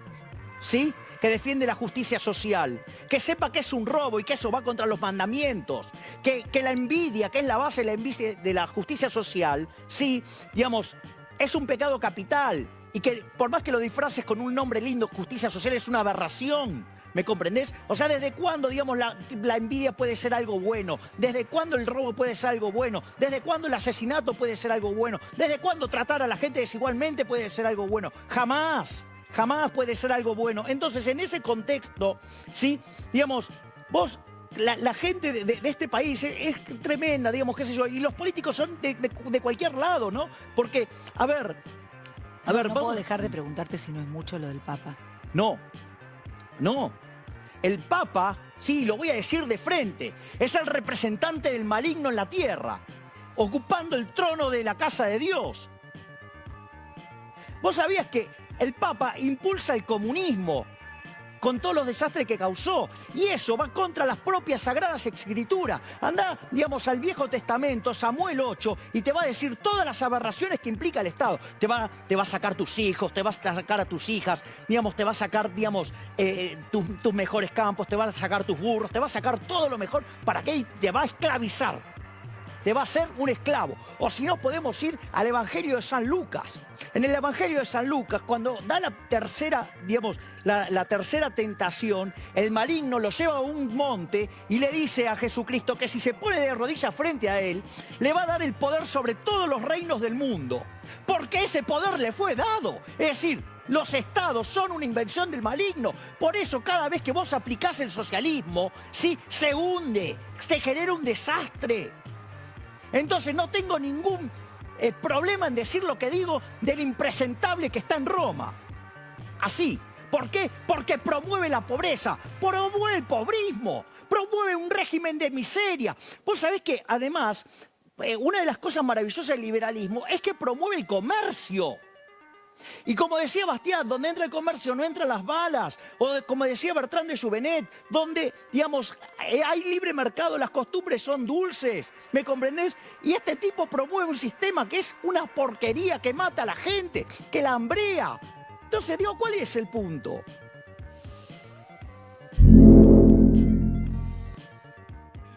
¿sí? Que defiende la justicia social, que sepa que es un robo y que eso va contra los mandamientos, que la envidia, que es la base de la justicia social, sí, digamos, es un pecado capital y que por más que lo disfraces con un nombre lindo, justicia social es una aberración. ¿Me comprendés? O sea, ¿desde cuándo, digamos, la envidia puede ser algo bueno? ¿Desde cuándo el robo puede ser algo bueno? ¿Desde cuándo el asesinato puede ser algo bueno? ¿Desde cuándo tratar a la gente desigualmente puede ser algo bueno? Jamás puede ser algo bueno. Entonces, en ese contexto, ¿sí? Digamos, vos... La gente de este país es tremenda, digamos, qué sé yo, y los políticos son de cualquier lado, ¿no? Porque, a ver... No puedo dejar de preguntarte si no es mucho lo del Papa. No. El Papa, sí, lo voy a decir de frente, es el representante del maligno en la tierra, ocupando el trono de la casa de Dios. ¿Vos sabías que el Papa impulsa el comunismo con todos los desastres que causó? Y eso va contra las propias Sagradas Escrituras. Andá, digamos, al Viejo Testamento, Samuel 8, y te va a decir todas las aberraciones que implica el Estado. Te va a sacar tus hijos, te va a sacar a tus hijas, digamos, te va a sacar, digamos, tus mejores campos, te va a sacar tus burros, te va a sacar todo lo mejor. ¿Para qué? Te va a esclavizar. te va a hacer un esclavo. O si no, podemos ir al Evangelio de San Lucas. En el Evangelio de San Lucas, cuando da la tercera, digamos, la tercera tentación, el maligno lo lleva a un monte y le dice a Jesucristo que si se pone de rodillas frente a él, le va a dar el poder sobre todos los reinos del mundo. Porque ese poder le fue dado. Es decir, los estados son una invención del maligno. Por eso cada vez que vos aplicás el socialismo, ¿sí?, se hunde, se genera un desastre. Entonces no tengo ningún problema en decir lo que digo del impresentable que está en Roma. Así. ¿Por qué? Porque promueve la pobreza, promueve el pobrismo, promueve un régimen de miseria. Vos sabés que además, una de las cosas maravillosas del liberalismo es que promueve el comercio. Y como decía Bastián, donde entra el comercio no entran las balas. O como decía Bertrand de Juvenet, donde, digamos, hay libre mercado, las costumbres son dulces. ¿Me comprendés? Y este tipo promueve un sistema que es una porquería, que mata a la gente, que la hambrea. Entonces, digo, ¿cuál es el punto?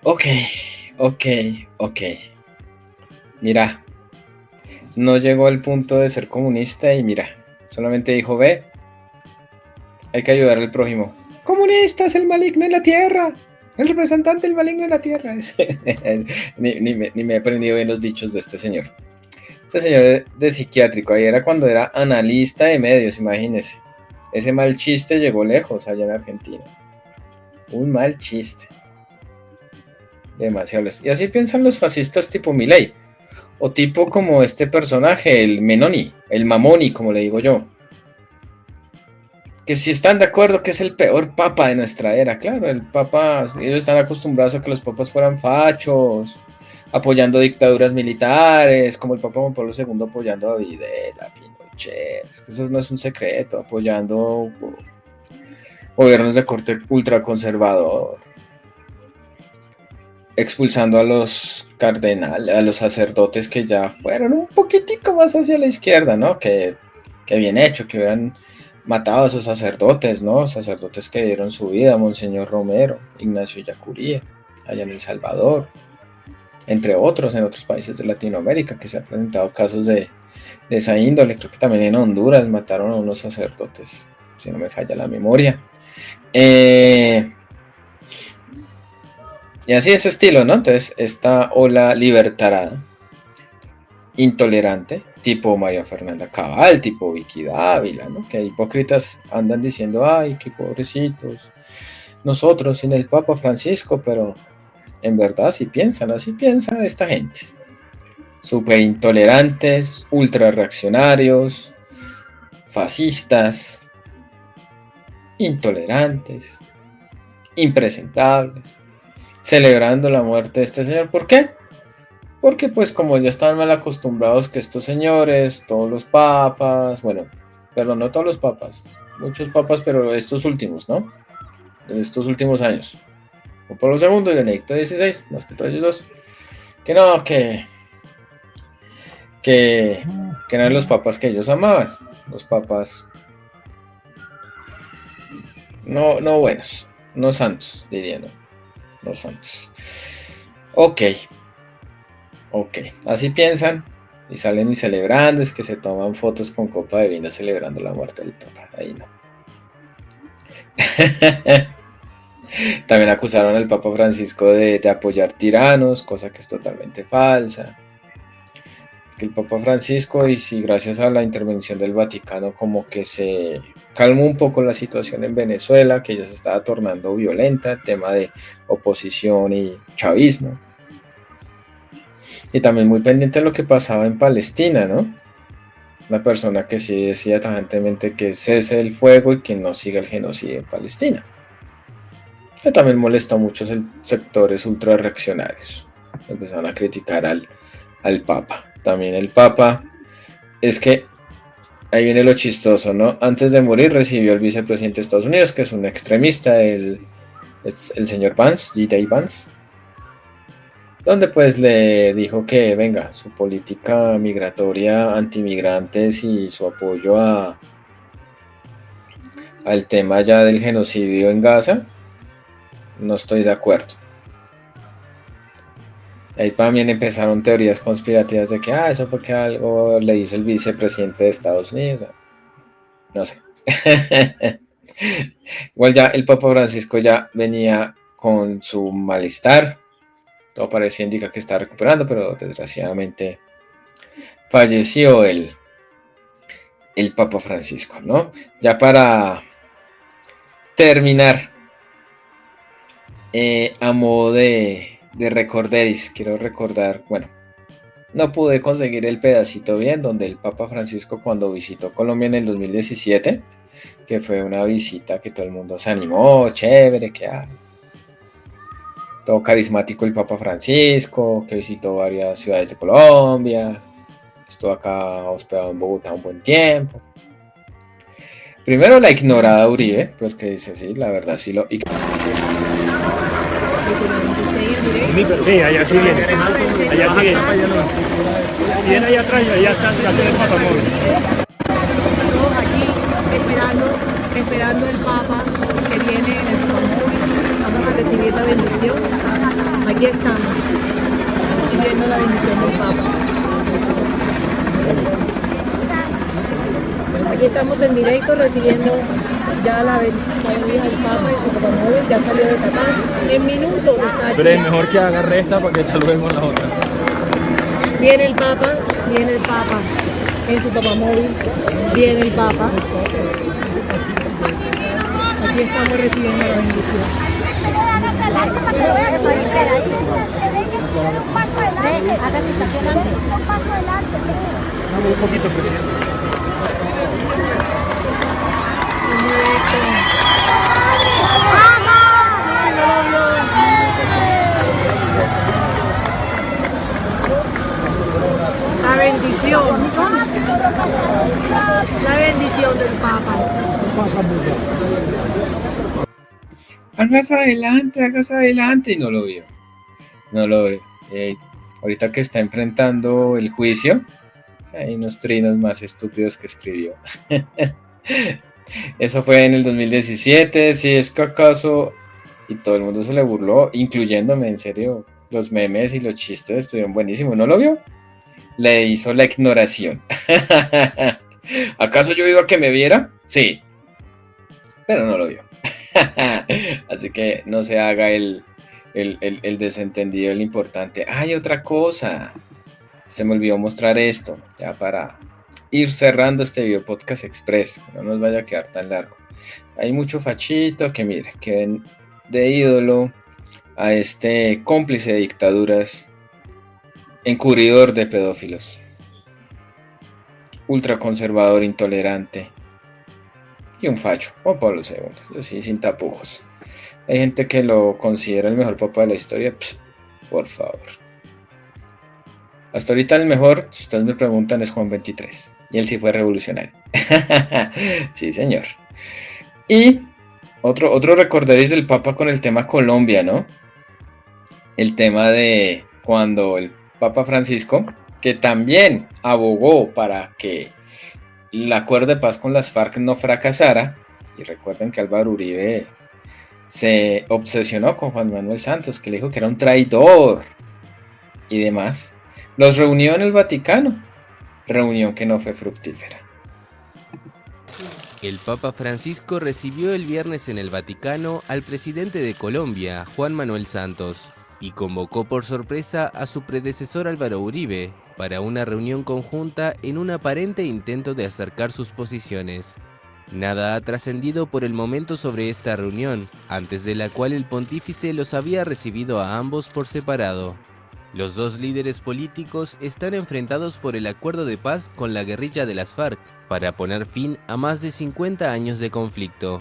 Ok. Mira, no llegó al punto de ser comunista y mira, solamente dijo, ve, hay que ayudar al prójimo. Comunista es el maligno en la tierra, el representante del maligno en la tierra. ni me he aprendido bien los dichos de este señor. Este señor de psiquiátrico, ahí era cuando era analista de medios, imagínense. Ese mal chiste llegó lejos allá en Argentina. Un mal chiste. Demasiado. Y así piensan los fascistas tipo Milei. O tipo como este personaje, el Menoni, el Mamoni, como le digo yo. Que si están de acuerdo que es el peor papa de nuestra era. Claro, el papa, ellos están acostumbrados a que los papas fueran fachos, apoyando dictaduras militares, como el Papa Juan Pablo II apoyando a Videla, Pinochet. Eso no es un secreto, apoyando gobiernos de corte ultraconservador, expulsando a los cardenales, a los sacerdotes que ya fueron un poquitico más hacia la izquierda, ¿no? Que bien hecho, que hubieran matado a esos sacerdotes, ¿no? Sacerdotes que dieron su vida, Monseñor Romero, Ignacio Yacuría, allá en El Salvador, entre otros en otros países de Latinoamérica, que se han presentado casos de esa índole. Creo que también en Honduras mataron a unos sacerdotes, si no me falla la memoria. Y así ese estilo, ¿no? Entonces, esta ola libertarada, intolerante, tipo María Fernanda Cabal, tipo Vicky Dávila, ¿no? Que hipócritas andan diciendo, ay, qué pobrecitos, nosotros sin el Papa Francisco, pero en verdad así piensa esta gente. Súper intolerantes, ultra reaccionarios, fascistas, intolerantes, impresentables, celebrando la muerte de este señor. ¿Por qué? Porque pues como ya estaban mal acostumbrados que estos señores, todos los papas, bueno, perdón, no todos los papas, muchos papas, pero estos últimos, ¿no? De estos últimos años. Juan Pablo II y Benedicto XVI, más que todos ellos dos, que no, que no eran los papas que ellos amaban, los papas no buenos, no santos, diría, no santos. Ok, así piensan y salen y celebrando, es que se toman fotos con copa de vino celebrando la muerte del papa, ahí no. También acusaron al Papa Francisco de apoyar tiranos, cosa que es totalmente falsa. Que el Papa Francisco, y si gracias a la intervención del Vaticano como que se calmó un poco la situación en Venezuela, que ya se estaba tornando violenta, tema de oposición y chavismo. Y también muy pendiente de lo que pasaba en Palestina, ¿no? Una persona que sí decía tajantemente que cese el fuego y que no siga el genocidio en Palestina. Que también molestó a muchos sectores ultra reaccionarios. Empezaron a criticar al Papa. También el Papa, es que ahí viene lo chistoso, ¿no? Antes de morir recibió al vicepresidente de Estados Unidos, que es un extremista, es el señor Vance, J.D. Vance, donde pues le dijo que venga, su política migratoria antimigrantes y su apoyo al tema ya del genocidio en Gaza, no estoy de acuerdo. Ahí también empezaron teorías conspirativas de que, eso fue que algo le hizo el vicepresidente de Estados Unidos. No sé. Igual ya el Papa Francisco ya venía con su malestar. Todo parecía indicar que está recuperando, pero desgraciadamente falleció el Papa Francisco, ¿no? Ya para terminar, a modo de recorderis, quiero recordar, bueno, no pude conseguir el pedacito bien donde el Papa Francisco cuando visitó Colombia en el 2017, que fue una visita que todo el mundo se animó, chévere, que todo carismático el Papa Francisco, que visitó varias ciudades de Colombia, estuvo acá hospedado en Bogotá un buen tiempo. Primero la ignorada Uribe, porque dice, sí, la verdad sí lo... Sí, allá sí viene. Allá sí viene. Viene allá atrás y allá está el Papa móvil. Todos aquí esperando el Papa que viene en el Papa móvil. Vamos a recibir la bendición. Aquí estamos, recibiendo la bendición del Papa. Aquí estamos en directo recibiendo ya la bendición del Papa en su Papa móvil. Ya salió de Qatar. En minutos está aquí. Pero es mejor que agarre esta para que saludemos las otras. Viene el Papa en su Papa móvil. Viene el Papa. Aquí estamos recibiendo la bendición. Para que lo vean, eso ahí, espera, ahí se ve que si quieren un paso adelante, acá sí está quedando un paso adelante, Vamos un poquito, presidente. La bendición del Papa. Hágase adelante, y no lo vio. Ahorita que está enfrentando el juicio, hay unos trinos más estúpidos que escribió. Eso fue en el 2017, si es que acaso, y todo el mundo se le burló, incluyéndome, en serio, los memes y los chistes estuvieron buenísimos, ¿no lo vio? Le hizo la ignoración. ¿Acaso yo iba a que me viera? Sí, pero no lo vio. Así que no se haga el desentendido, el importante. Hay otra cosa. Se me olvidó mostrar esto, ya para ir cerrando este video podcast express, no nos vaya a quedar tan largo. Hay mucho fachito que mire, que ven de ídolo a este cómplice de dictaduras, encubridor de pedófilos, ultraconservador, intolerante y un facho, Juan Pablo II, yo sí, sin tapujos. Hay gente que lo considera el mejor papa de la historia, por favor. Hasta ahorita el mejor, si ustedes me preguntan, es Juan XXIII. Y él sí fue revolucionario. Sí, señor. Y otro recorderis del Papa con el tema Colombia, ¿no? El tema de cuando el Papa Francisco, que también abogó para que el acuerdo de paz con las FARC no fracasara. Y recuerden que Álvaro Uribe se obsesionó con Juan Manuel Santos, que le dijo que era un traidor y demás. Los reunió en el Vaticano, reunión que no fue fructífera. El Papa Francisco recibió el viernes en el Vaticano al presidente de Colombia, Juan Manuel Santos, y convocó por sorpresa a su predecesor Álvaro Uribe para una reunión conjunta en un aparente intento de acercar sus posiciones. Nada ha trascendido por el momento sobre esta reunión, antes de la cual el pontífice los había recibido a ambos por separado. Los dos líderes políticos están enfrentados por el acuerdo de paz con la guerrilla de las FARC, para poner fin a más de 50 años de conflicto.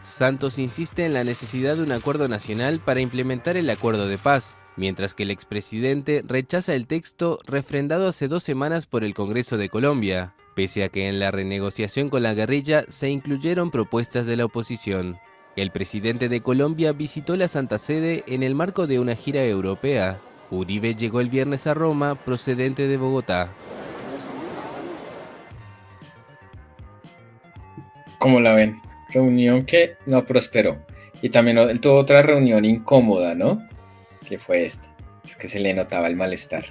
Santos insiste en la necesidad de un acuerdo nacional para implementar el acuerdo de paz, mientras que el expresidente rechaza el texto refrendado hace 2 semanas por el Congreso de Colombia, pese a que en la renegociación con la guerrilla se incluyeron propuestas de la oposición. El presidente de Colombia visitó la Santa Sede en el marco de una gira europea. Uribe llegó el viernes a Roma, procedente de Bogotá. ¿Cómo la ven? Reunión que no prosperó. Y también él tuvo otra reunión incómoda, ¿no? Que fue esta. Es que se le notaba el malestar.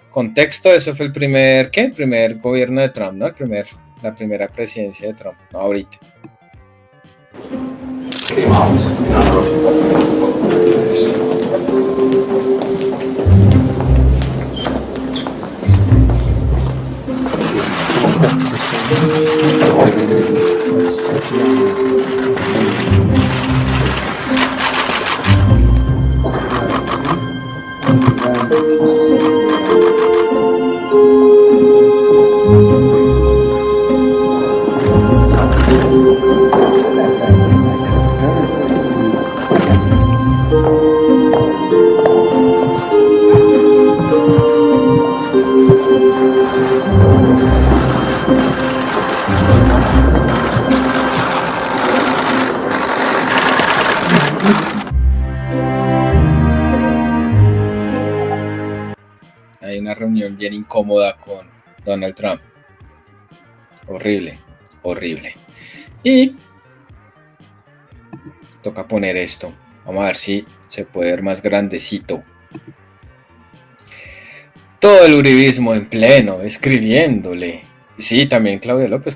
Contexto, eso fue el primer, ¿qué? El primer gobierno de Trump, ¿no? La primera presidencia de Trump, no ahorita. Hay una reunión bien incómoda con Donald Trump. Horrible, horrible. Y toca poner esto. Vamos a ver si se puede ver más grandecito. Todo el uribismo en pleno, escribiéndole. Sí, también Claudia López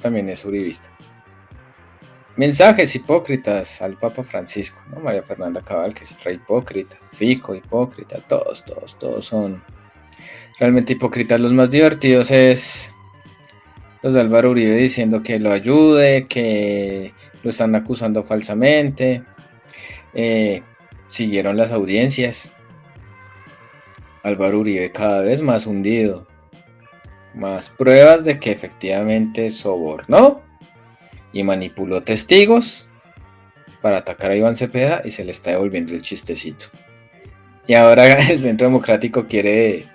también es uribista. Mensajes hipócritas al Papa Francisco, ¿no? María Fernanda Cabal, que es re hipócrita, Fico hipócrita, todos son realmente hipócritas. Los más divertidos es los de Álvaro Uribe diciendo que lo ayude, que lo están acusando falsamente. Siguieron las audiencias. Álvaro Uribe cada vez más hundido. Más pruebas de que efectivamente sobornó y manipuló testigos para atacar a Iván Cepeda y se le está devolviendo el chistecito. Y ahora el Centro Democrático quiere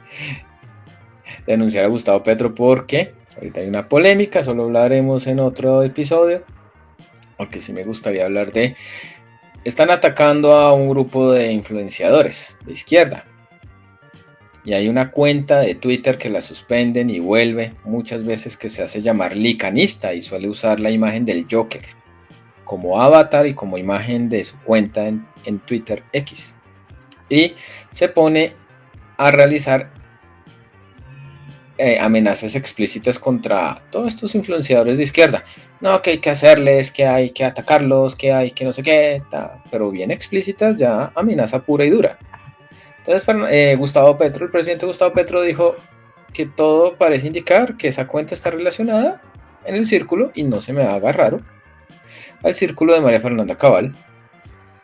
denunciar a Gustavo Petro porque ahorita hay una polémica, solo hablaremos en otro episodio, porque sí me gustaría hablar de... Están atacando a un grupo de influenciadores de izquierda. Y hay una cuenta de Twitter que la suspenden y vuelve muchas veces, que se hace llamar licanista y suele usar la imagen del Joker como avatar y como imagen de su cuenta en Twitter X. Y se pone a realizar amenazas explícitas contra todos estos influenciadores de izquierda. No, que hay que hacerles, que hay que atacarlos, que hay que no sé qué, pero bien explícitas, ya amenaza pura y dura. Entonces Gustavo Petro, el presidente Gustavo Petro, dijo que todo parece indicar que esa cuenta está relacionada en el círculo, y no se me haga raro, al círculo de María Fernanda Cabal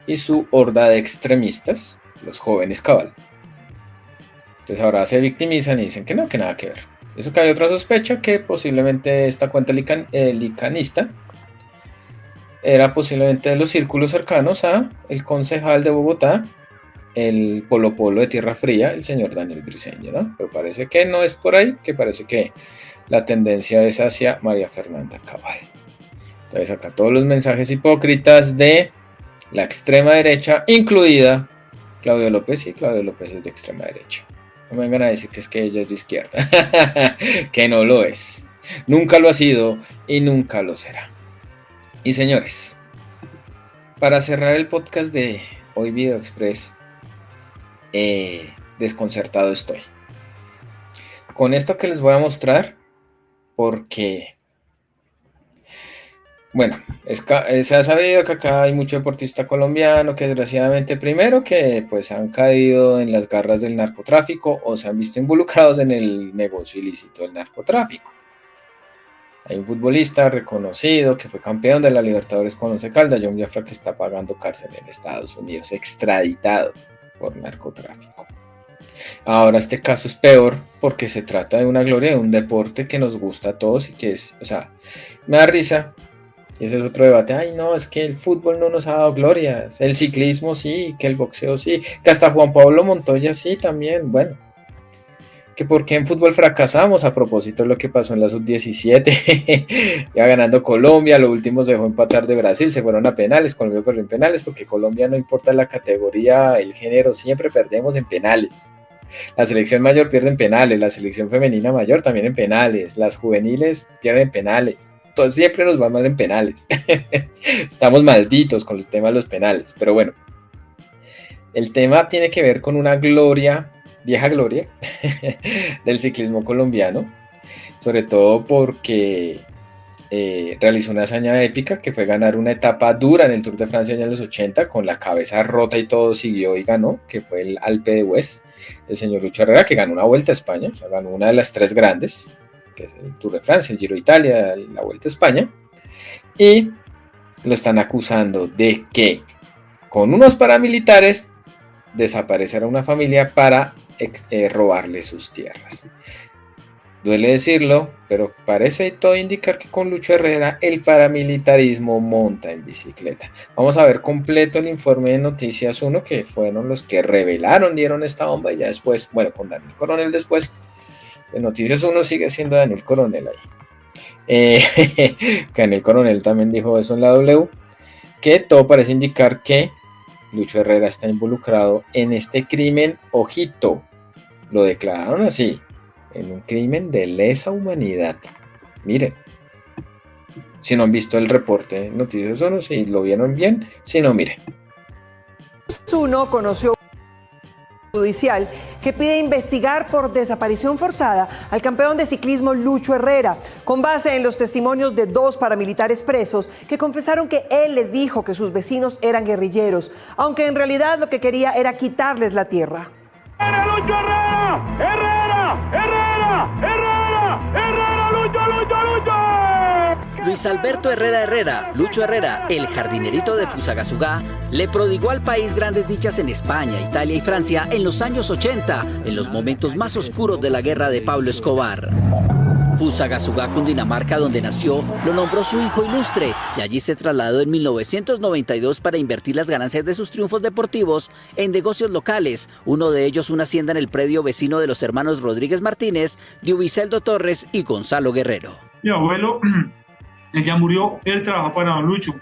y su horda de extremistas, los jóvenes Cabal. Entonces ahora se victimizan y dicen que no, que nada que ver. Eso que hay otra sospecha, que posiblemente esta cuenta licanista era posiblemente de los círculos cercanos a el concejal de Bogotá, el Polo Polo de Tierra Fría, el señor Daniel Briceño, ¿no? Pero parece que no es por ahí, que parece que la tendencia es hacia María Fernanda Cabal. Entonces acá todos los mensajes hipócritas de la extrema derecha, incluida Claudia López, y Claudia López es de extrema derecha. No me vengan a decir que es que ella es de izquierda, que no lo es. Nunca lo ha sido y nunca lo será. Y señores, para cerrar el podcast de hoy Video Express, desconcertado estoy con esto que les voy a mostrar, porque bueno, se ha sabido que acá hay mucho deportista colombiano que desgraciadamente, primero, que pues han caído en las garras del narcotráfico o se han visto involucrados en el negocio ilícito del narcotráfico. Hay un futbolista reconocido que fue campeón de la Libertadores con Once Caldas, John Biafra, que está pagando cárcel en Estados Unidos, extraditado por narcotráfico. Ahora este caso es peor porque se trata de una gloria de un deporte que nos gusta a todos y que es, o sea, me da risa. Y ese es otro debate. Ay, no, es que el fútbol no nos ha dado glorias. El ciclismo sí, que el boxeo sí, que hasta Juan Pablo Montoya sí también. Bueno, que porque en fútbol fracasamos, a propósito de lo que pasó en la sub-17, ya ganando Colombia, lo último se dejó empatar de Brasil, se fueron a penales, Colombia corrió en penales, porque Colombia, no importa la categoría, el género, siempre perdemos en penales. La selección mayor pierde en penales, la selección femenina mayor también en penales, las juveniles pierden en penales, todo, siempre nos va mal en penales. Estamos malditos con el tema de los penales, pero bueno. El tema tiene que ver con una gloria, vieja gloria, del ciclismo colombiano, sobre todo porque realizó una hazaña épica que fue ganar una etapa dura en el Tour de Francia en los 80, con la cabeza rota y todo, siguió y ganó, que fue el Alpe d'Huez, el señor Lucho Herrera, que ganó una Vuelta a España, o sea, ganó una de las tres grandes, que es el Tour de Francia, el Giro de Italia, la Vuelta a España, y lo están acusando de que con unos paramilitares desaparecer a una familia para robarle sus tierras. Duele decirlo, pero parece todo indicar que con Lucho Herrera el paramilitarismo monta en bicicleta. Vamos a ver completo el informe de Noticias 1, que fueron los que revelaron, dieron esta bomba, y ya después, bueno, con Daniel Coronel después, de Noticias 1 sigue siendo Daniel Coronel ahí. Daniel Coronel también dijo eso en la W, que todo parece indicar que Lucho Herrera está involucrado en este crimen, ojito, lo declararon así, en un crimen de lesa humanidad. Miren, si no han visto el reporte de Noticias 1, si lo vieron bien, si no, miren. Uno conoció judicial que pide investigar por desaparición forzada al campeón de ciclismo Lucho Herrera, con base en los testimonios de 2 paramilitares presos que confesaron que él les dijo que sus vecinos eran guerrilleros, aunque en realidad lo que quería era quitarles la tierra. ¡Lucho Herrera! ¡Herrera! ¡Herrera! ¡Herrera! ¡Herrera! ¡Lucho, Lucho, Lucho! Luis Alberto Herrera, Lucho Herrera, el jardinerito de Fusagasugá, le prodigó al país grandes dichas en España, Italia y Francia en los años 80, en los momentos más oscuros de la guerra de Pablo Escobar. Fusagasugá, Cundinamarca, donde nació, lo nombró su hijo ilustre y allí se trasladó en 1992 para invertir las ganancias de sus triunfos deportivos en negocios locales, uno de ellos una hacienda en el predio vecino de los hermanos Rodríguez Martínez, Diubiceldo Torres y Gonzalo Guerrero. Mi abuelo, que ya murió, él trabajó para Don Lucho.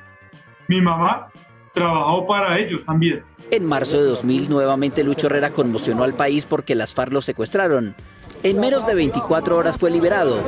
Mi mamá trabajó para ellos también. En marzo de 2000, nuevamente Lucho Herrera conmocionó al país porque las FARC lo secuestraron. En menos de 24 horas fue liberado.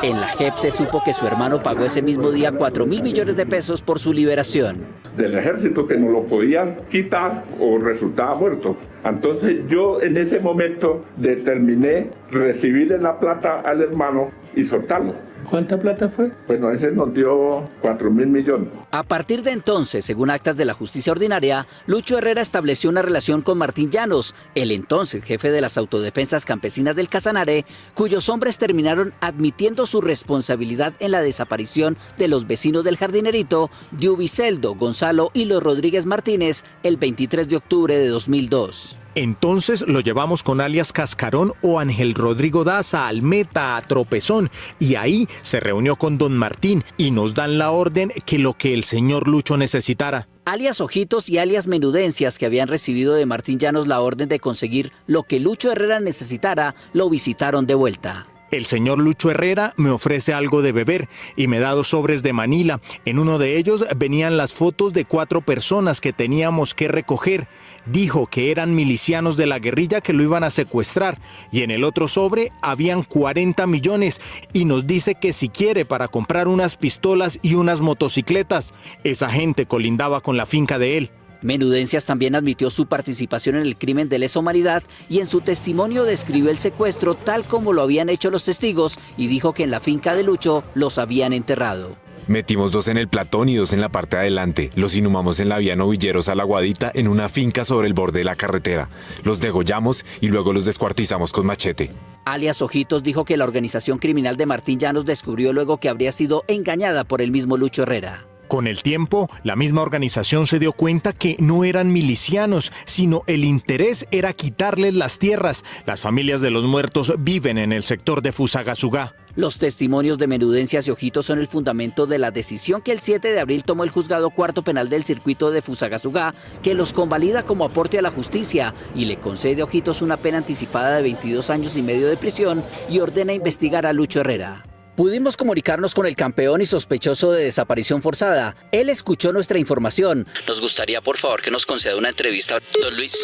En la JEP se supo que su hermano pagó ese mismo día 4.000 millones de pesos por su liberación. Del ejército, que no lo podían quitar o resultaba muerto. Entonces yo en ese momento determiné recibirle la plata al hermano y soltarlo. ¿Cuánta plata fue? Bueno, ese nos dio 4.000 millones. A partir de entonces, según actas de la justicia ordinaria, Lucho Herrera estableció una relación con Martín Llanos, el entonces jefe de las autodefensas campesinas del Casanare, cuyos hombres terminaron admitiendo su responsabilidad en la desaparición de los vecinos del jardinerito, Diubiceldo, Gonzalo y los Rodríguez Martínez, el 23 de octubre de 2002. Entonces lo llevamos con alias Cascarón o Ángel Rodrigo Daza al Meta, a Tropezón, y ahí se reunió con don Martín y nos dan la orden que lo que el señor Lucho necesitara. Alias Ojitos y alias Menudencias, que habían recibido de Martín Llanos la orden de conseguir lo que Lucho Herrera necesitara, lo visitaron de vuelta. El señor Lucho Herrera me ofrece algo de beber y me da 2 sobres de Manila. En uno de ellos venían las fotos de 4 personas que teníamos que recoger. Dijo que eran milicianos de la guerrilla que lo iban a secuestrar, y en el otro sobre habían 40 millones y nos dice que si quiere para comprar unas pistolas y unas motocicletas. Esa gente colindaba con la finca de él. Menudencias también admitió su participación en el crimen de lesa humanidad y en su testimonio describió el secuestro tal como lo habían hecho los testigos y dijo que en la finca de Lucho los habían enterrado. Metimos 2 en el platón y 2 en la parte de adelante. Los inhumamos en la vía Novilleros a La Guadita en una finca sobre el borde de la carretera. Los degollamos y luego los descuartizamos con machete. Alias Ojitos dijo que la organización criminal de Martín Llanos descubrió luego que habría sido engañada por el mismo Lucho Herrera. Con el tiempo, la misma organización se dio cuenta que no eran milicianos, sino el interés era quitarles las tierras. Las familias de los muertos viven en el sector de Fusagasugá. Los testimonios de Menudencias y Ojitos son el fundamento de la decisión que el 7 de abril tomó el Juzgado Cuarto Penal del Circuito de Fusagasugá, que los convalida como aporte a la justicia y le concede a Ojitos una pena anticipada de 22 años y medio de prisión y ordena investigar a Lucho Herrera. Pudimos comunicarnos con el campeón y sospechoso de desaparición forzada. Él escuchó nuestra información. Nos gustaría, por favor, que nos conceda una entrevista, don Luis.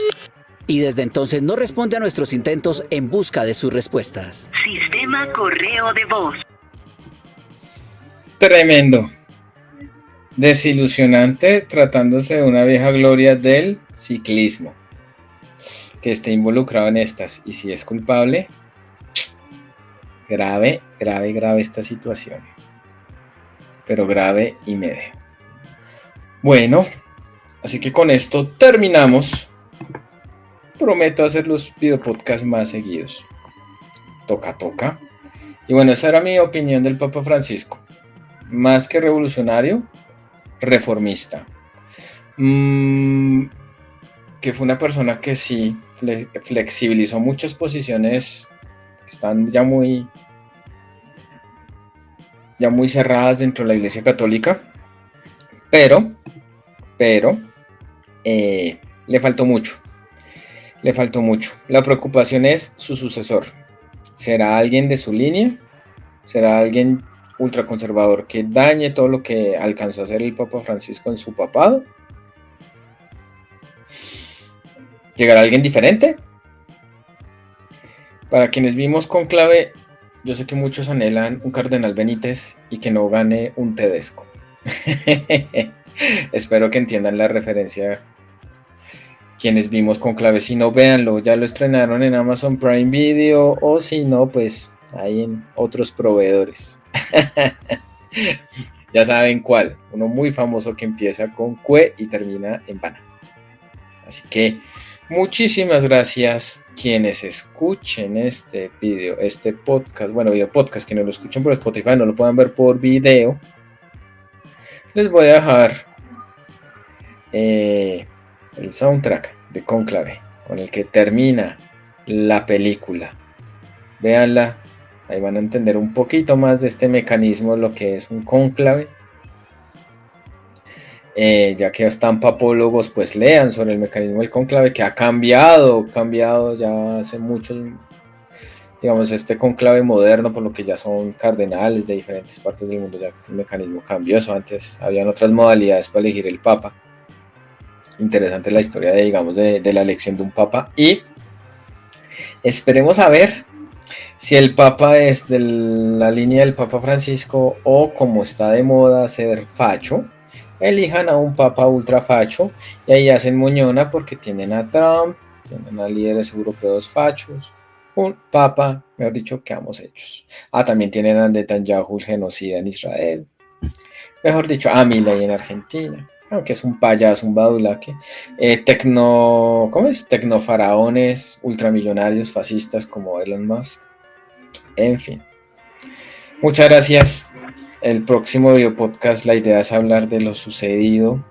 y desde entonces no responde a nuestros intentos en busca de sus respuestas. Sistema correo de voz. Tremendo. Desilusionante tratándose de una vieja gloria del ciclismo que esté involucrado en estas, y si es culpable, grave esta situación, pero grave y medio. Bueno, así que con esto terminamos. Prometo hacer los videopodcasts más seguidos. Toca. Y bueno, esa era mi opinión del Papa Francisco. Más que revolucionario, reformista. Que fue una persona que sí flexibilizó muchas posiciones que están ya muy cerradas dentro de la Iglesia Católica, pero le faltó mucho. La preocupación es su sucesor. ¿Será alguien de su línea? ¿Será alguien ultraconservador que dañe todo lo que alcanzó a hacer el Papa Francisco en su papado? ¿Llegará alguien diferente? Para quienes vimos Cónclave, yo sé que muchos anhelan un Cardenal Benítez y que no gane un Tedesco. Espero que entiendan la referencia. Quienes vimos Cónclave, si no, véanlo, ya lo estrenaron en Amazon Prime Video, o si no, pues ahí en otros proveedores. Ya saben cuál, uno muy famoso que empieza con Cue y termina en Pana. Así que muchísimas gracias quienes escuchen este video, este podcast, video podcast, que no lo escuchen por Spotify, no lo puedan ver por video. Les voy a dejar el soundtrack de Cónclave, con el que termina la película. Véanla, ahí van a entender un poquito más de este mecanismo, lo que es un cónclave. Ya que están papólogos, pues lean sobre el mecanismo del cónclave, que ha cambiado ya hace muchos, digamos, este cónclave moderno, por lo que ya son cardenales de diferentes partes del mundo, ya que el mecanismo cambió. Eso antes habían otras modalidades para elegir el papa. Interesante la historia de la elección de un papa, y esperemos a ver si el papa es de la línea del Papa Francisco, o como está de moda ser facho, elijan a un papa ultra facho y ahí hacen moñona porque tienen a Trump, tienen a líderes europeos fachos, un papa, mejor dicho, quedamos hechos. También tienen a Netanyahu, el genocida en Israel, mejor dicho, a Milei en Argentina, aunque es un payaso, un badulaque, tecnofaraones ultramillonarios fascistas como Elon Musk, en fin. Muchas gracias. El próximo video podcast, la idea es hablar de lo sucedido,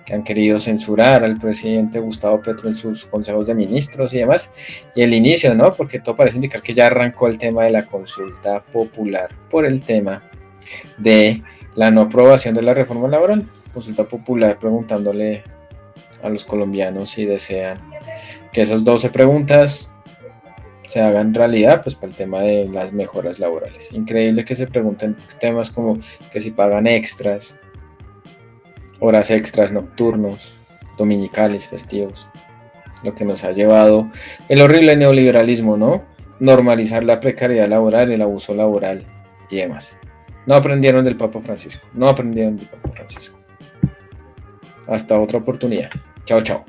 que han querido censurar al presidente Gustavo Petro en sus consejos de ministros y demás, y el inicio, ¿no? Porque todo parece indicar que ya arrancó el tema de la consulta popular por el tema de la no aprobación de la reforma laboral. Consulta popular preguntándole a los colombianos si desean que esas 12 preguntas se hagan realidad, pues para el tema de las mejoras laborales. Increíble que se pregunten temas como que si pagan extras, horas extras, nocturnos, dominicales, festivos. Lo que nos ha llevado el horrible neoliberalismo, ¿no? Normalizar la precariedad laboral, el abuso laboral y demás. No aprendieron del Papa Francisco. Hasta otra oportunidad. Chao, chao.